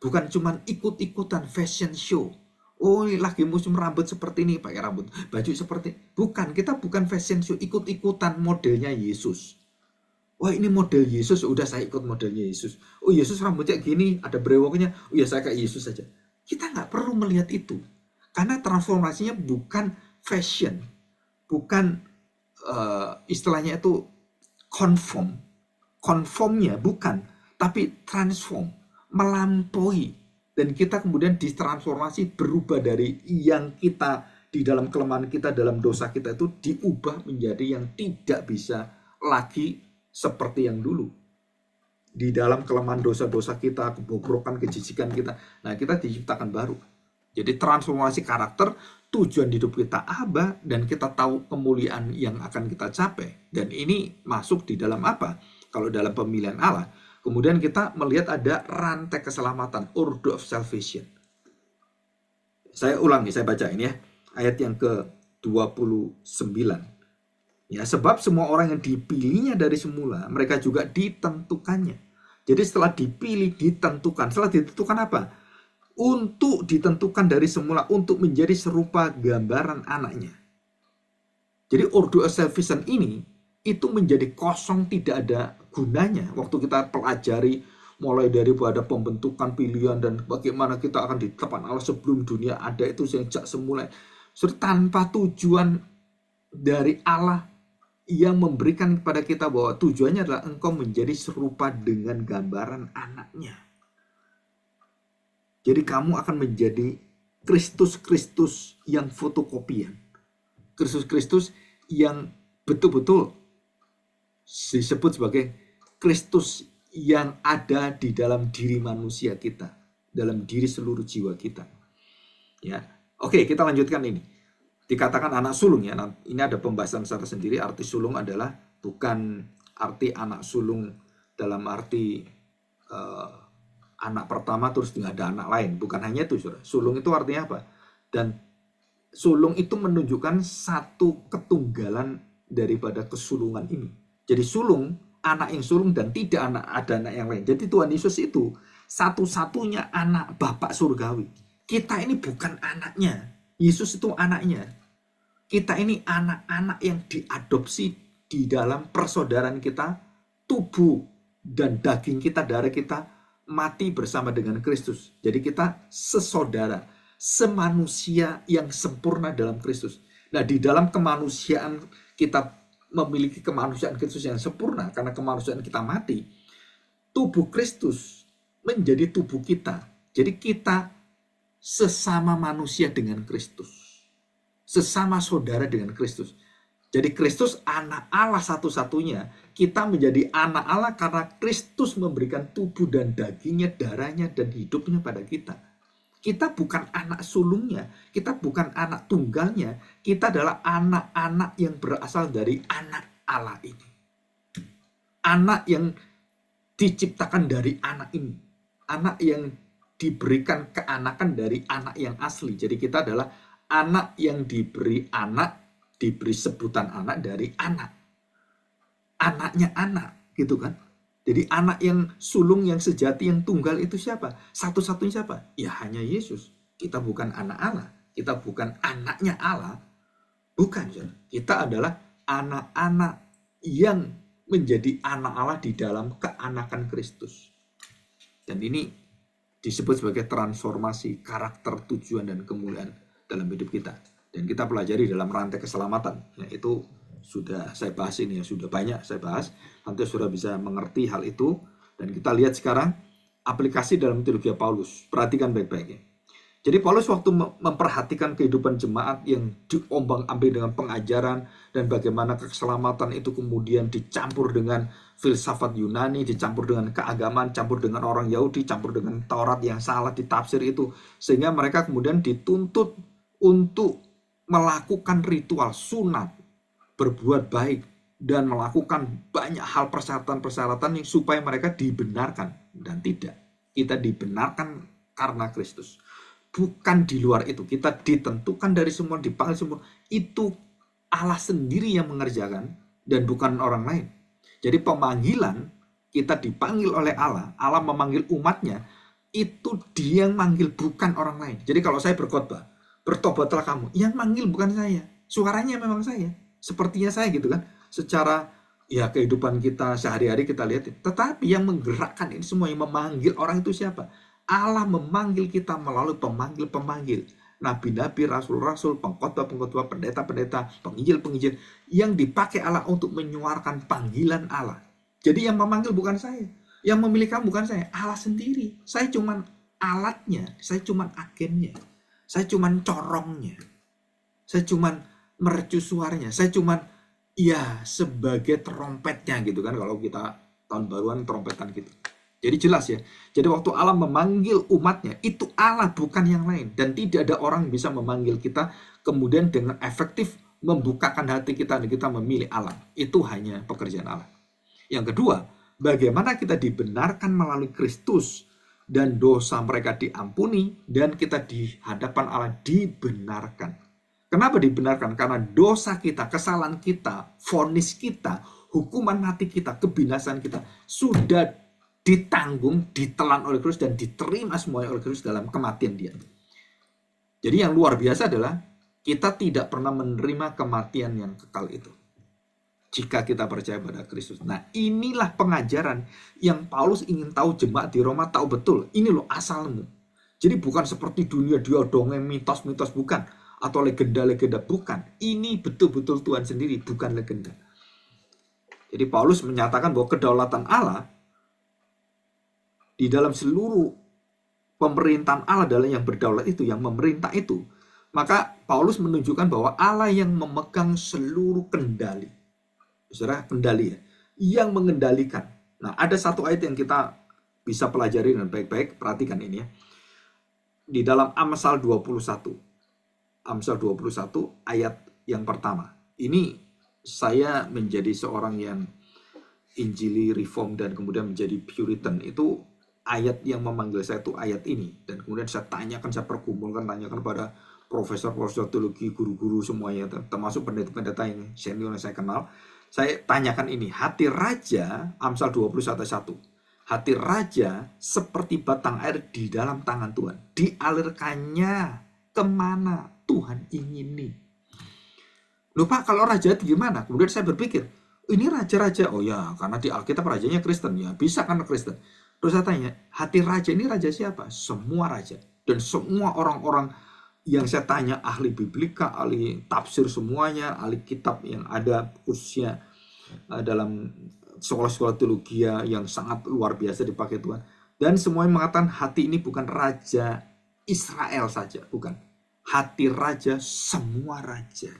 Bukan cuma ikut-ikutan fashion show. Oh, ini lagi musim rambut seperti ini, pakai rambut, baju seperti. Bukan, kita bukan fashion show, ikut-ikutan modelnya Yesus. Wah, ini model Yesus, udah saya ikut modelnya Yesus. Oh, Yesus rambutnya gini, ada brewoknya. Oh ya, saya kayak Yesus saja. Kita nggak perlu melihat itu. Karena transformasinya bukan fashion. Bukan istilahnya itu conformnya bukan, tapi transform, melampaui. Dan kita kemudian ditransformasi, berubah dari yang kita di dalam kelemahan kita, dalam dosa kita itu diubah menjadi yang tidak bisa lagi seperti yang dulu. Di dalam kelemahan dosa-dosa kita, kebobrokan, kejijikan kita, nah kita diciptakan baru. Jadi transformasi karakter, tujuan hidup kita apa, dan kita tahu kemuliaan yang akan kita capai. Dan ini masuk di dalam apa? Kalau dalam pemilihan Allah, kemudian kita melihat ada rantai keselamatan, order of salvation. Saya ulangi, saya baca ini ya, ayat yang ke-29. Ya, sebab semua orang yang dipilihnya dari semula, mereka juga ditentukannya. Jadi setelah dipilih, ditentukan. Setelah ditentukan apa? Untuk ditentukan dari semula untuk menjadi serupa gambaran anaknya. Jadi order of salvation ini itu menjadi kosong, tidak ada gunanya waktu kita pelajari mulai dari pada pembentukan pilihan dan bagaimana kita akan ditetapkan Allah sebelum dunia ada itu sejak semula. Tanpa tujuan dari Allah yang memberikan kepada kita bahwa tujuannya adalah engkau menjadi serupa dengan gambaran anaknya. Jadi kamu akan menjadi Kristus-Kristus yang fotokopian. Kristus-Kristus yang betul-betul disebut sebagai Kristus yang ada di dalam diri manusia kita, dalam diri seluruh jiwa kita. Ya, oke, kita lanjutkan ini. Dikatakan anak sulung ya. Ini ada pembahasan secara sendiri. Arti sulung adalah bukan arti anak sulung dalam arti anak pertama terus nggak ada anak lain. Bukan hanya itu, saudara. Sulung itu artinya apa? Dan sulung itu menunjukkan satu ketunggalan daripada kesulungan ini. Jadi sulung, anak yang sulung dan tidak ada anak yang lain. Jadi Tuhan Yesus itu satu-satunya anak Bapak surgawi. Kita ini bukan anaknya. Yesus itu anaknya. Kita ini anak-anak yang diadopsi di dalam persaudaraan kita, tubuh dan daging kita, darah kita mati bersama dengan Kristus. Jadi kita sesaudara, semanusia yang sempurna dalam Kristus. Nah, di dalam kemanusiaan kita memiliki kemanusiaan Kristus yang sempurna karena kemanusiaan kita mati. Tubuh Kristus menjadi tubuh kita. Jadi kita sesama manusia dengan Kristus. Sesama saudara dengan Kristus. Jadi Kristus anak Allah satu-satunya. Kita menjadi anak Allah karena Kristus memberikan tubuh dan dagingnya, darahnya, dan hidupnya pada kita. Kita bukan anak sulungnya. Kita bukan anak tunggalnya. Kita adalah anak-anak yang berasal dari anak Allah ini. Anak yang diciptakan dari anak ini. Anak yang diberikan keanakan dari anak yang asli. Jadi kita adalah anak yang diberi sebutan anak dari anak. Anaknya anak, gitu kan. Jadi anak yang sulung, yang sejati, yang tunggal itu siapa? Satu-satunya siapa? Ya hanya Yesus. Kita bukan anak Allah, kita bukan anaknya Allah, bukan. Kita adalah anak-anak yang menjadi anak Allah di dalam keanakan Kristus. Dan ini disebut sebagai transformasi karakter, tujuan, dan kemuliaan dalam hidup kita. Dan kita pelajari dalam rantai keselamatan. Ya, itu sudah saya bahas ini, ya sudah banyak saya bahas. Nanti sudah bisa mengerti hal itu. Dan kita lihat sekarang aplikasi dalam teologi Paulus. Perhatikan baik-baik ya. Jadi Paulus waktu memperhatikan kehidupan jemaat yang diombang-ambing dengan pengajaran dan bagaimana keselamatan itu kemudian dicampur dengan filsafat Yunani, dicampur dengan keagamaan, campur dengan orang Yahudi, campur dengan Taurat yang salah ditafsir itu, sehingga mereka kemudian dituntut untuk melakukan ritual sunat, berbuat baik, dan melakukan banyak hal persyaratan-persyaratan yang supaya mereka dibenarkan. Dan tidak, kita dibenarkan karena Kristus. Bukan di luar itu, kita ditentukan dari semua, dipanggil semua. Itu Allah sendiri yang mengerjakan dan bukan orang lain. Jadi pemanggilan, kita dipanggil oleh Allah, Allah memanggil umatnya, itu dia yang manggil, bukan orang lain. Jadi kalau saya berkhotbah, bertobatlah kamu, yang manggil bukan saya, suaranya memang saya, sepertinya saya gitu kan. Secara ya kehidupan kita sehari-hari kita lihat, tetapi yang menggerakkan ini semua, yang memanggil orang itu siapa? Allah memanggil kita melalui pemanggil-pemanggil, nabi-nabi, rasul-rasul, pengkhotbah-pengkhotbah, pendeta-pendeta, penginjil-penginjil yang dipakai Allah untuk menyuarakan panggilan Allah. Jadi yang memanggil bukan saya, yang memilih kamu bukan saya, Allah sendiri. Saya cuman alatnya, saya cuman agennya, saya cuman corongnya, saya cuman mercusuarnya, saya cuman ya sebagai trompetnya gitu kan, kalau kita tahun baruan trompetan gitu. Jadi jelas ya. Jadi waktu Allah memanggil umatnya, itu Allah bukan yang lain. Dan tidak ada orang bisa memanggil kita kemudian dengan efektif membukakan hati kita dan kita memilih Allah. Itu hanya pekerjaan Allah. Yang kedua, bagaimana kita dibenarkan melalui Kristus dan dosa mereka diampuni dan kita di hadapan Allah dibenarkan. Kenapa dibenarkan? Karena dosa kita, kesalahan kita, vonis kita, hukuman mati kita, kebinasan kita sudah ditanggung, ditelan oleh Kristus dan diterima semuanya oleh Kristus dalam kematian dia. Jadi yang luar biasa adalah kita tidak pernah menerima kematian yang kekal itu jika kita percaya pada Kristus. Nah, inilah pengajaran yang Paulus ingin tahu jemaat di Roma tahu betul. Ini loh asalmu. Jadi bukan seperti dunia dia dongeng mitos-mitos, bukan, atau legenda-legenda, bukan. Ini betul-betul Tuhan sendiri, bukan legenda. Jadi Paulus menyatakan bahwa kedaulatan Allah di dalam seluruh pemerintahan Allah adalah yang berdaulat itu, yang memerintah itu. Maka Paulus menunjukkan bahwa Allah yang memegang seluruh kendali. Saudara, kendali ya, yang mengendalikan. Nah, ada satu ayat yang kita bisa pelajari dengan baik-baik, perhatikan ini ya. Di dalam Amsal 21. Amsal 21 ayat yang pertama. Ini saya menjadi seorang yang Injili Reform dan kemudian menjadi Puritan, itu ayat yang memanggil saya itu ayat ini. Dan kemudian saya tanyakan, saya pergumulkan, tanyakan pada profesor-profesor teologi, guru-guru semuanya, termasuk pendeta-pendeta yang senior yang saya kenal. Saya tanyakan ini, hati raja, Amsal 21:1. Hati raja seperti batang air di dalam tangan Tuhan. Dialirkannya kemana Tuhan ingini. Lupa kalau raja itu gimana? Kemudian saya berpikir, ini raja-raja. Oh ya, karena di Alkitab rajanya Kristen. Ya, bisa karena Kristen. Terus saya tanya, hati raja ini raja siapa? Semua raja. Dan semua orang-orang yang saya tanya, ahli biblika, ahli tafsir semuanya, ahli kitab yang ada khususnya dalam sekolah-sekolah teologi yang sangat luar biasa dipakai Tuhan. Dan semuanya mengatakan hati ini bukan raja Israel saja, bukan. Hati raja, semua raja.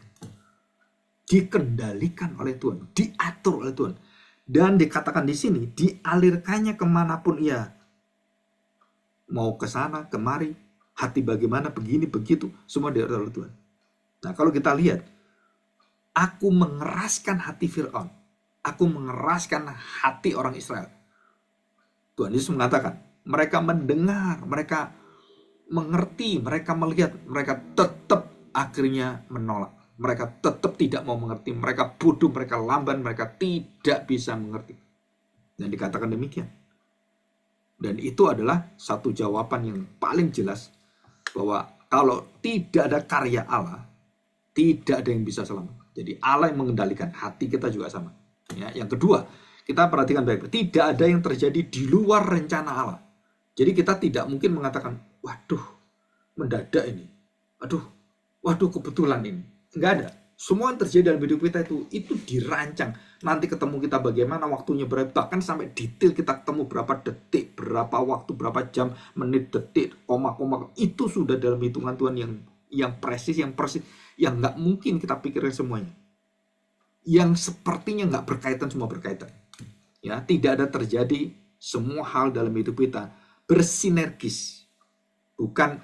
Dikendalikan oleh Tuhan, diatur oleh Tuhan. Dan dikatakan di sini, dialirkannya kemanapun ia. Mau ke sana, kemari, hati bagaimana, begini, begitu, semua diatur oleh Tuhan. Nah, kalau kita lihat, aku mengeraskan hati Fir'aun. Aku mengeraskan hati orang Israel. Tuhan Yesus mengatakan, mereka mendengar, mereka mengerti, mereka melihat, mereka tetap akhirnya menolak. Mereka tetap tidak mau mengerti. Mereka bodoh, mereka lamban, mereka tidak bisa mengerti. Dan dikatakan demikian. Dan itu adalah satu jawaban yang paling jelas bahwa kalau tidak ada karya Allah, tidak ada yang bisa selamat. Jadi Allah yang mengendalikan, hati kita juga sama. Ya, yang kedua, kita perhatikan baik-baik, tidak ada yang terjadi di luar rencana Allah. Jadi kita tidak mungkin mengatakan, waduh, mendadak ini. Waduh, kebetulan ini. Enggak ada. Semua yang terjadi dalam hidup kita itu dirancang. Nanti ketemu kita bagaimana, waktunya berapa, bahkan sampai detail kita ketemu berapa detik, berapa waktu, berapa jam, menit, detik, koma-koma. Itu sudah dalam hitungan Tuhan yang presis, yang persis, yang nggak mungkin kita pikirkan semuanya. Yang sepertinya nggak berkaitan, semua berkaitan. Ya, tidak ada terjadi semua hal dalam hidup kita bersinergis, bukan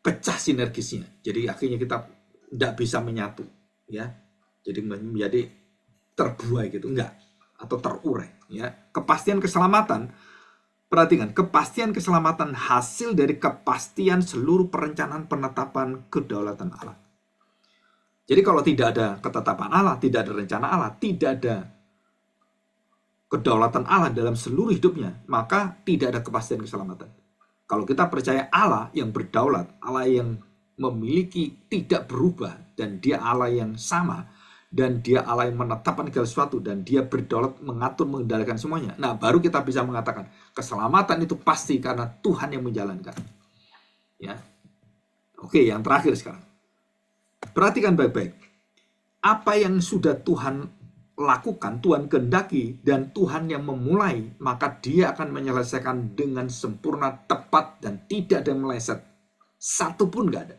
pecah sinergisnya. Jadi akhirnya kita tidak bisa menyatu, ya. Jadi menjadi terbuai gitu, enggak, atau terurai, ya. Kepastian keselamatan, perhatikan, kepastian keselamatan hasil dari kepastian seluruh perencanaan penetapan kedaulatan Allah. Jadi kalau tidak ada ketetapan Allah, tidak ada rencana Allah, tidak ada kedaulatan Allah dalam seluruh hidupnya, maka tidak ada kepastian keselamatan. Kalau kita percaya Allah yang berdaulat, Allah yang memiliki tidak berubah, dan dia Allah yang sama, dan dia Allah yang menetapkan segala sesuatu, dan dia berdaulat mengatur, mengendalikan semuanya. Nah, baru kita bisa mengatakan keselamatan itu pasti karena Tuhan yang menjalankan. Ya, oke, yang terakhir sekarang. Perhatikan baik-baik. Apa yang sudah Tuhan lakukan, Tuhan kehendaki, dan Tuhan yang memulai, maka dia akan menyelesaikan dengan sempurna, tepat, dan tidak ada yang meleset. Satu pun gak ada.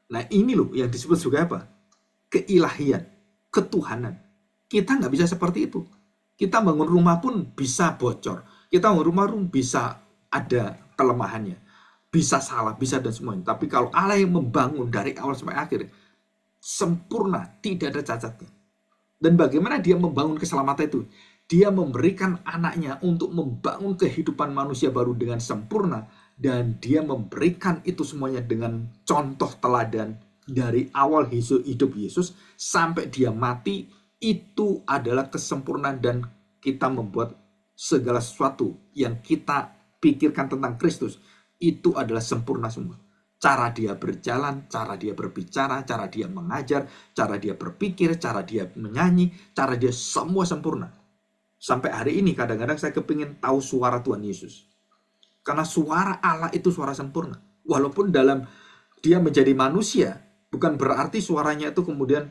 Nah, ini loh yang disebut sebagai apa? Keilahian, ketuhanan. Kita nggak bisa seperti itu. Kita bangun rumah pun bisa bocor. Kita bangun rumah bisa ada kelemahannya. Bisa salah, bisa dan semuanya. Tapi kalau Allah yang membangun dari awal sampai akhir, sempurna, tidak ada cacatnya. Dan bagaimana dia membangun keselamatan itu? Dia memberikan anaknya untuk membangun kehidupan manusia baru dengan sempurna. Dan dia memberikan itu semuanya dengan contoh teladan dari awal hidup Yesus sampai dia mati. Itu adalah kesempurnaan, dan kita membuat segala sesuatu yang kita pikirkan tentang Kristus itu adalah sempurna semua. Cara dia berjalan, cara dia berbicara, cara dia mengajar, cara dia berpikir, cara dia menyanyi, cara dia semua sempurna. Sampai hari ini kadang-kadang saya kepingin tahu suara Tuhan Yesus. Karena suara Allah itu suara sempurna. Walaupun dalam dia menjadi manusia, bukan berarti suaranya itu kemudian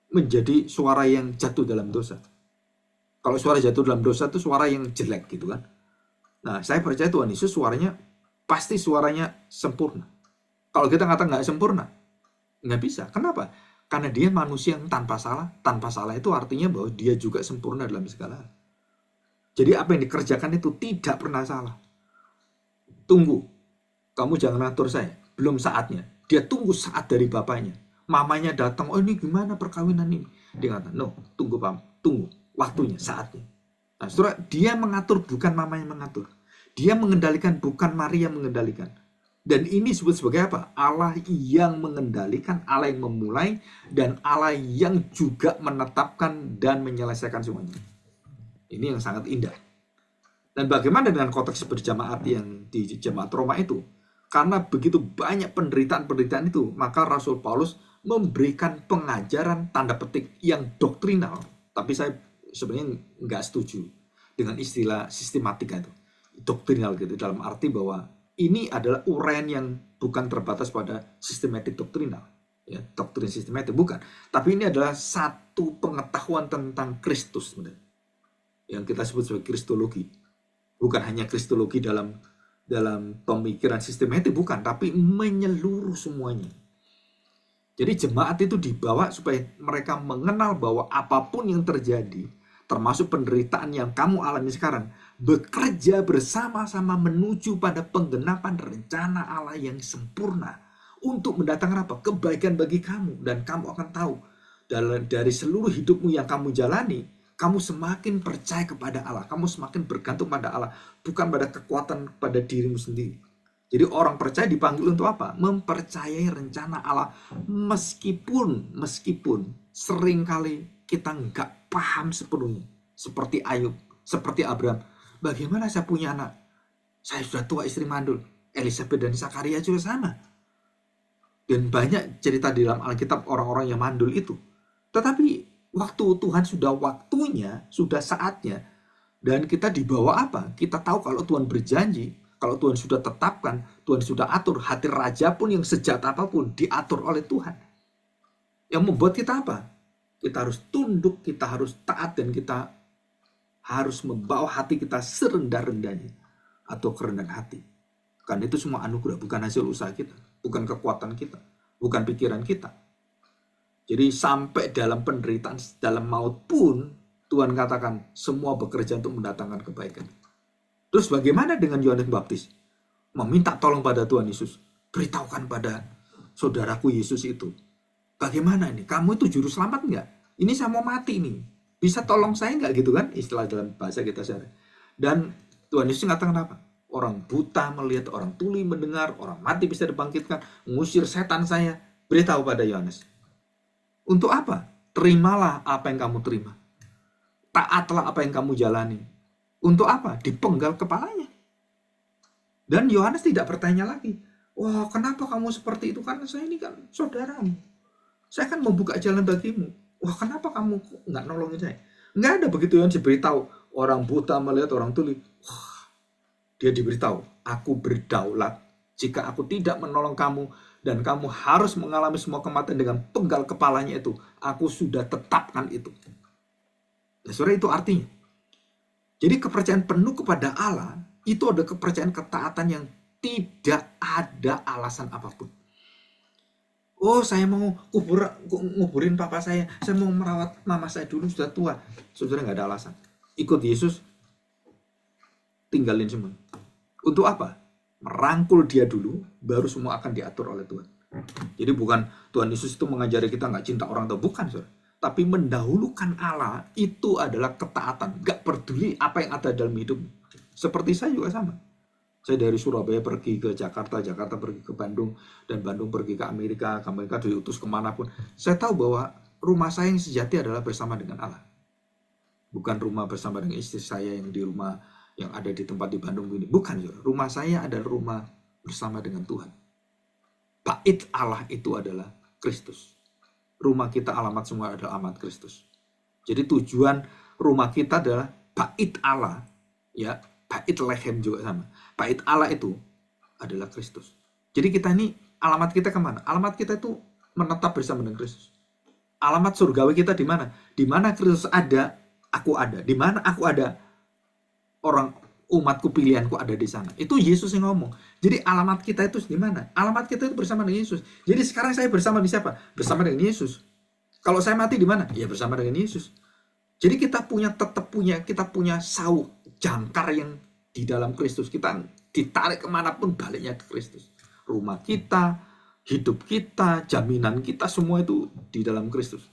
menjadi suara yang jatuh dalam dosa. Kalau suara jatuh dalam dosa itu suara yang jelek gitu kan. Nah, saya percaya Tuhan Yesus suaranya pasti suaranya sempurna. Kalau kita kata nggak sempurna, nggak bisa. Kenapa? Karena dia manusia yang tanpa salah. Tanpa salah itu artinya bahwa dia juga sempurna dalam segala hal. Jadi apa yang dikerjakan itu tidak pernah salah. Tunggu, kamu jangan atur saya. Belum saatnya. Dia tunggu saat dari bapaknya. Mamanya datang, oh ini gimana perkawinan ini? Dia kata, no, tunggu Pak, tunggu. Waktunya, saatnya. Nah, saudara, dia mengatur, bukan mamanya mengatur. Dia mengendalikan, bukan Maria mengendalikan. Dan ini disebut sebagai apa? Allah yang mengendalikan, Allah yang memulai, dan Allah yang juga menetapkan dan menyelesaikan semuanya. Ini yang sangat indah. Dan bagaimana dengan konteks berjamaat yang di jemaat Roma itu? Karena begitu banyak penderitaan-penderitaan itu, maka Rasul Paulus memberikan pengajaran tanda petik yang doktrinal. Tapi saya sebenarnya nggak setuju dengan istilah sistematika itu. Doktrinal gitu, dalam arti bahwa ini adalah uraian yang bukan terbatas pada sistematik doktrinal. Ya, doktrin sistematik, bukan. Tapi ini adalah satu pengetahuan tentang Kristus sebenarnya. Yang kita sebut sebagai kristologi. Bukan hanya kristologi dalam pemikiran sistematik, bukan, tapi menyeluruh semuanya. Jadi jemaat itu dibawa supaya mereka mengenal bahwa apapun yang terjadi, termasuk penderitaan yang kamu alami sekarang, bekerja bersama-sama menuju pada penggenapan rencana Allah yang sempurna untuk mendatangkan apa? Kebaikan bagi kamu. Dan kamu akan tahu dari seluruh hidupmu yang kamu jalani, kamu semakin percaya kepada Allah. Kamu semakin bergantung pada Allah. Bukan pada kekuatan pada dirimu sendiri. Jadi orang percaya dipanggil untuk apa? Mempercayai rencana Allah. Meskipun seringkali kita nggak paham sepenuhnya. Seperti Ayub, seperti Abraham. Bagaimana saya punya anak? Saya sudah tua, istri mandul. Elisabet dan Zakaria juga sama. Dan banyak cerita di dalam Alkitab orang-orang yang mandul itu. Tetapi waktu Tuhan sudah waktunya, sudah saatnya, dan kita dibawa apa? Kita tahu kalau Tuhan berjanji, kalau Tuhan sudah tetapkan, Tuhan sudah atur, hati raja pun yang sejat apapun diatur oleh Tuhan. Yang membuat kita apa? Kita harus tunduk, kita harus taat, dan kita harus membawa hati kita serendah-rendahnya atau kerendahan hati. Karena itu semua anugerah, bukan hasil usaha kita, bukan kekuatan kita, bukan pikiran kita. Jadi sampai dalam penderitaan, dalam maut pun Tuhan katakan semua bekerja untuk mendatangkan kebaikan. Terus bagaimana dengan Yohanes Pembaptis? Meminta tolong pada Tuhan Yesus. Beritahukan pada saudaraku Yesus itu. Bagaimana ini? Kamu itu juru selamat enggak? Ini saya mau mati nih. Bisa tolong saya enggak gitu kan? Istilah dalam bahasa kita sehari. Dan Tuhan Yesus mengatakan apa? Orang buta melihat, orang tuli mendengar, orang mati bisa dibangkitkan, mengusir setan saya. Beritahu pada Yohanes. Untuk apa? Terimalah apa yang kamu terima. Taatlah apa yang kamu jalani. Untuk apa? Dipenggal kepalanya. Dan Yohanes tidak bertanya lagi. Wah, kenapa kamu seperti itu? Karena saya ini kan saudaramu. Saya kan membuka jalan bagimu. Wah, kenapa kamu nggak nolongin saya? Nggak ada begitu Yohanes diberitahu. Orang buta melihat, orang tuli. Wah, dia diberitahu, aku berdaulat. Jika aku tidak menolong kamu, dan kamu harus mengalami semua kematian dengan penggal kepalanya itu, aku sudah tetapkan itu. Nah, saudara, itu artinya. Jadi kepercayaan penuh kepada Allah, itu ada kepercayaan ketaatan yang tidak ada alasan apapun. Oh, saya mau nguburin papa saya mau merawat mama saya dulu, sudah tua. Saudara, nggak ada alasan. Ikut Yesus, tinggalin semua. Untuk apa? Merangkul dia dulu, baru semua akan diatur oleh Tuhan. Jadi bukan Tuhan Yesus itu mengajari kita nggak cinta orang tua, bukan, saudara. Tapi mendahulukan Allah itu adalah ketaatan. Gak peduli apa yang ada dalam hidup. Seperti saya juga sama. Saya dari Surabaya pergi ke Jakarta, Jakarta pergi ke Bandung, dan Bandung pergi ke Amerika diutus kemanapun. Saya tahu bahwa rumah saya yang sejati adalah bersama dengan Allah. Bukan rumah bersama dengan istri saya yang di rumah yang ada di tempat di Bandung ini. Bukan, saudara. Rumah saya adalah rumah bersama dengan Tuhan. Bait Allah itu adalah Kristus. Rumah kita alamat semua adalah alamat Kristus. Jadi tujuan rumah kita adalah bait Allah, ya, bait lehem juga sama. Bait Allah itu adalah Kristus. Jadi kita ini alamat kita kemana? Alamat kita itu menetap bersama dengan Kristus. Alamat surgawi kita di mana? Di mana Kristus ada, aku ada. Di mana aku ada, orang umatku pilihanku ada di sana. Itu Yesus yang ngomong. Jadi alamat kita itu di mana? Alamat kita itu bersama dengan Yesus. Jadi sekarang saya bersama di siapa? Bersama dengan Yesus. Kalau saya mati di mana? Ya bersama dengan Yesus. Jadi kita punya sauk jangkar yang di dalam Kristus. Kita ditarik kemanapun baliknya ke Kristus. Rumah kita, hidup kita, jaminan kita, semua itu di dalam Kristus.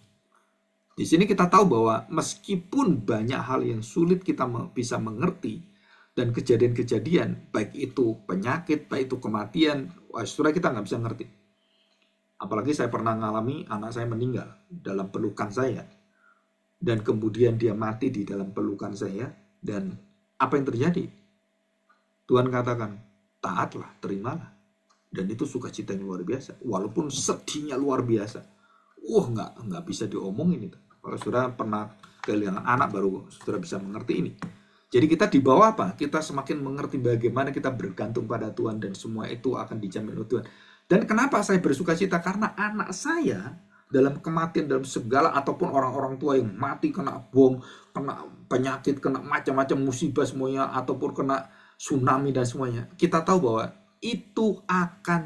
Di sini kita tahu bahwa meskipun banyak hal yang sulit kita bisa mengerti, dan kejadian-kejadian, baik itu penyakit, baik itu kematian, saudara, kita nggak bisa ngerti. Apalagi saya pernah mengalami anak saya meninggal dalam pelukan saya, dan kemudian dia mati di dalam pelukan saya, dan apa yang terjadi? Tuhan katakan, taatlah, terimalah. Dan itu sukacita yang luar biasa, walaupun sedihnya luar biasa. Nggak bisa diomongin itu. Kalau saudara pernah kehilangan anak, baru saudara bisa mengerti ini. Jadi kita di bawah apa? Kita semakin mengerti bagaimana kita bergantung pada Tuhan, dan semua itu akan dijamin oleh Tuhan. Dan kenapa saya bersukacita? Karena anak saya dalam kematian, dalam segala, ataupun orang-orang tua yang mati kena bom, kena penyakit, kena macam-macam musibah semuanya, ataupun kena tsunami dan semuanya. Kita tahu bahwa itu akan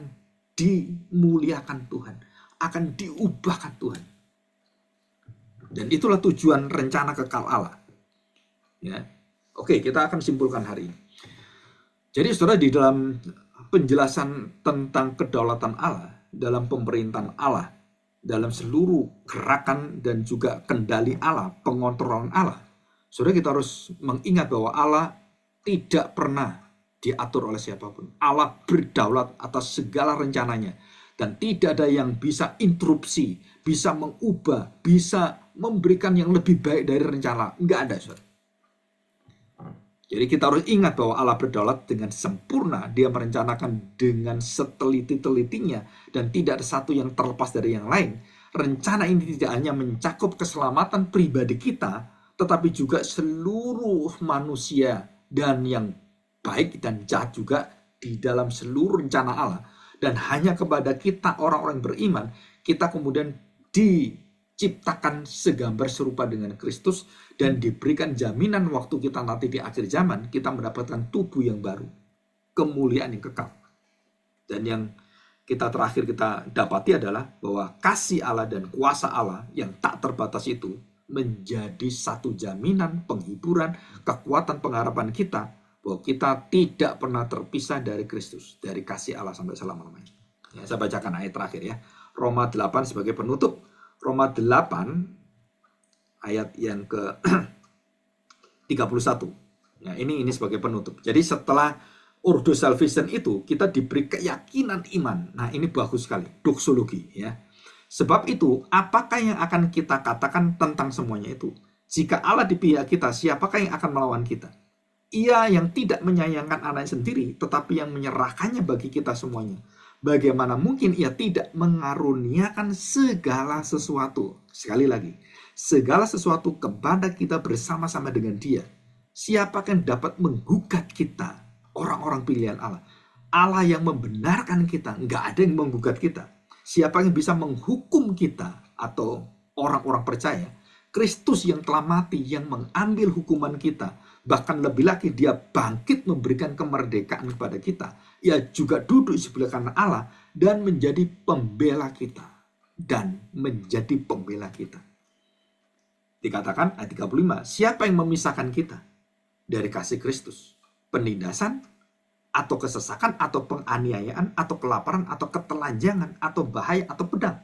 dimuliakan Tuhan, akan diubahkan Tuhan. Dan itulah tujuan rencana kekal Allah. Ya. Oke, kita akan simpulkan hari ini. Jadi saudara, di dalam penjelasan tentang kedaulatan Allah, dalam pemerintahan Allah, dalam seluruh gerakan dan juga kendali Allah, pengontrolan Allah, saudara, kita harus mengingat bahwa Allah tidak pernah diatur oleh siapapun. Allah berdaulat atas segala rencananya, dan tidak ada yang bisa interupsi, bisa mengubah, bisa memberikan yang lebih baik dari rencana. Enggak ada, saudara. Jadi kita harus ingat bahwa Allah berdaulat dengan sempurna. Dia merencanakan dengan seteliti-telitinya dan tidak ada satu yang terlepas dari yang lain. Rencana ini tidak hanya mencakup keselamatan pribadi kita, tetapi juga seluruh manusia dan yang baik dan jahat juga di dalam seluruh rencana Allah. Dan hanya kepada kita orang-orang beriman, kita kemudian diciptakan segambar serupa dengan Kristus dan diberikan jaminan waktu kita nanti di akhir zaman, kita mendapatkan tubuh yang baru, kemuliaan yang kekal. Dan yang kita terakhir kita dapati adalah bahwa kasih Allah dan kuasa Allah yang tak terbatas itu menjadi satu jaminan, penghiburan, kekuatan, pengharapan kita bahwa kita tidak pernah terpisah dari Kristus, dari kasih Allah sampai selama-lamanya. Ya, saya bacakan ayat terakhir ya. Roma 8 sebagai penutup. Roma 8 ayat yang ke 31. Ya, ini sebagai penutup. Jadi setelah ordo salvation itu kita diberi keyakinan iman. Nah, ini bagus sekali, doksologi ya. Sebab itu, apakah yang akan kita katakan tentang semuanya itu? Jika Allah di pihak kita, siapakah yang akan melawan kita? Ia yang tidak menyayangkan anaknya sendiri, tetapi yang menyerahkannya bagi kita semuanya. Bagaimana mungkin ia tidak mengaruniakan segala sesuatu? Sekali lagi, segala sesuatu kepada kita bersama-sama dengan Dia. Siapakah yang dapat menggugat kita? Orang-orang pilihan Allah. Allah yang membenarkan kita, nggak ada yang menggugat kita. Siapa yang bisa menghukum kita atau orang-orang percaya? Kristus yang telah mati, yang mengambil hukuman kita. Bahkan lebih lagi dia bangkit memberikan kemerdekaan kepada kita. Ia juga duduk di sebelah kanan Allah dan menjadi pembela kita. Dan menjadi pembela kita. Dikatakan ayat 35, siapa yang memisahkan kita dari kasih Kristus? Penindasan, atau kesesakan, atau penganiayaan, atau kelaparan, atau ketelanjangan, atau bahaya, atau pedang.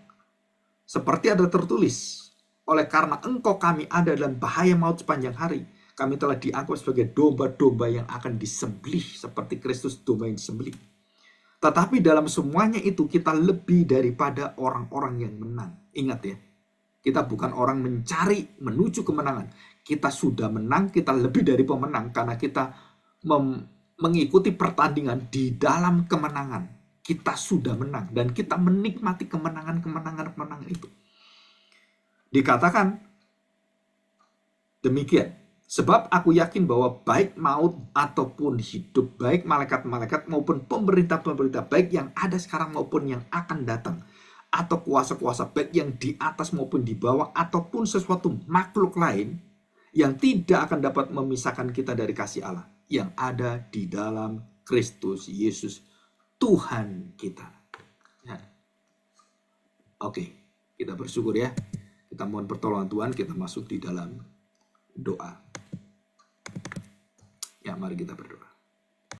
Seperti ada tertulis, oleh karena engkau kami ada dalam bahaya maut sepanjang hari, kami telah dianggap sebagai domba-domba yang akan disembelih, seperti Kristus domba yang disembelih. Tetapi dalam semuanya itu kita lebih daripada orang-orang yang menang. Ingat ya, kita bukan orang mencari menuju kemenangan. Kita sudah menang, kita lebih dari pemenang karena kita mengikuti pertandingan di dalam kemenangan. Kita sudah menang dan kita menikmati kemenangan itu. Dikatakan demikian. Sebab aku yakin bahwa baik maut ataupun hidup, baik malaikat-malaikat maupun pemerintah-pemerintah, baik yang ada sekarang maupun yang akan datang, atau kuasa-kuasa baik yang di atas maupun di bawah, ataupun sesuatu makhluk lain yang tidak akan dapat memisahkan kita dari kasih Allah yang ada di dalam Kristus Yesus Tuhan kita. Ya. Oke, kita bersyukur ya. Kita mohon pertolongan Tuhan, kita masuk di dalam doa. Ya, mari kita berdoa.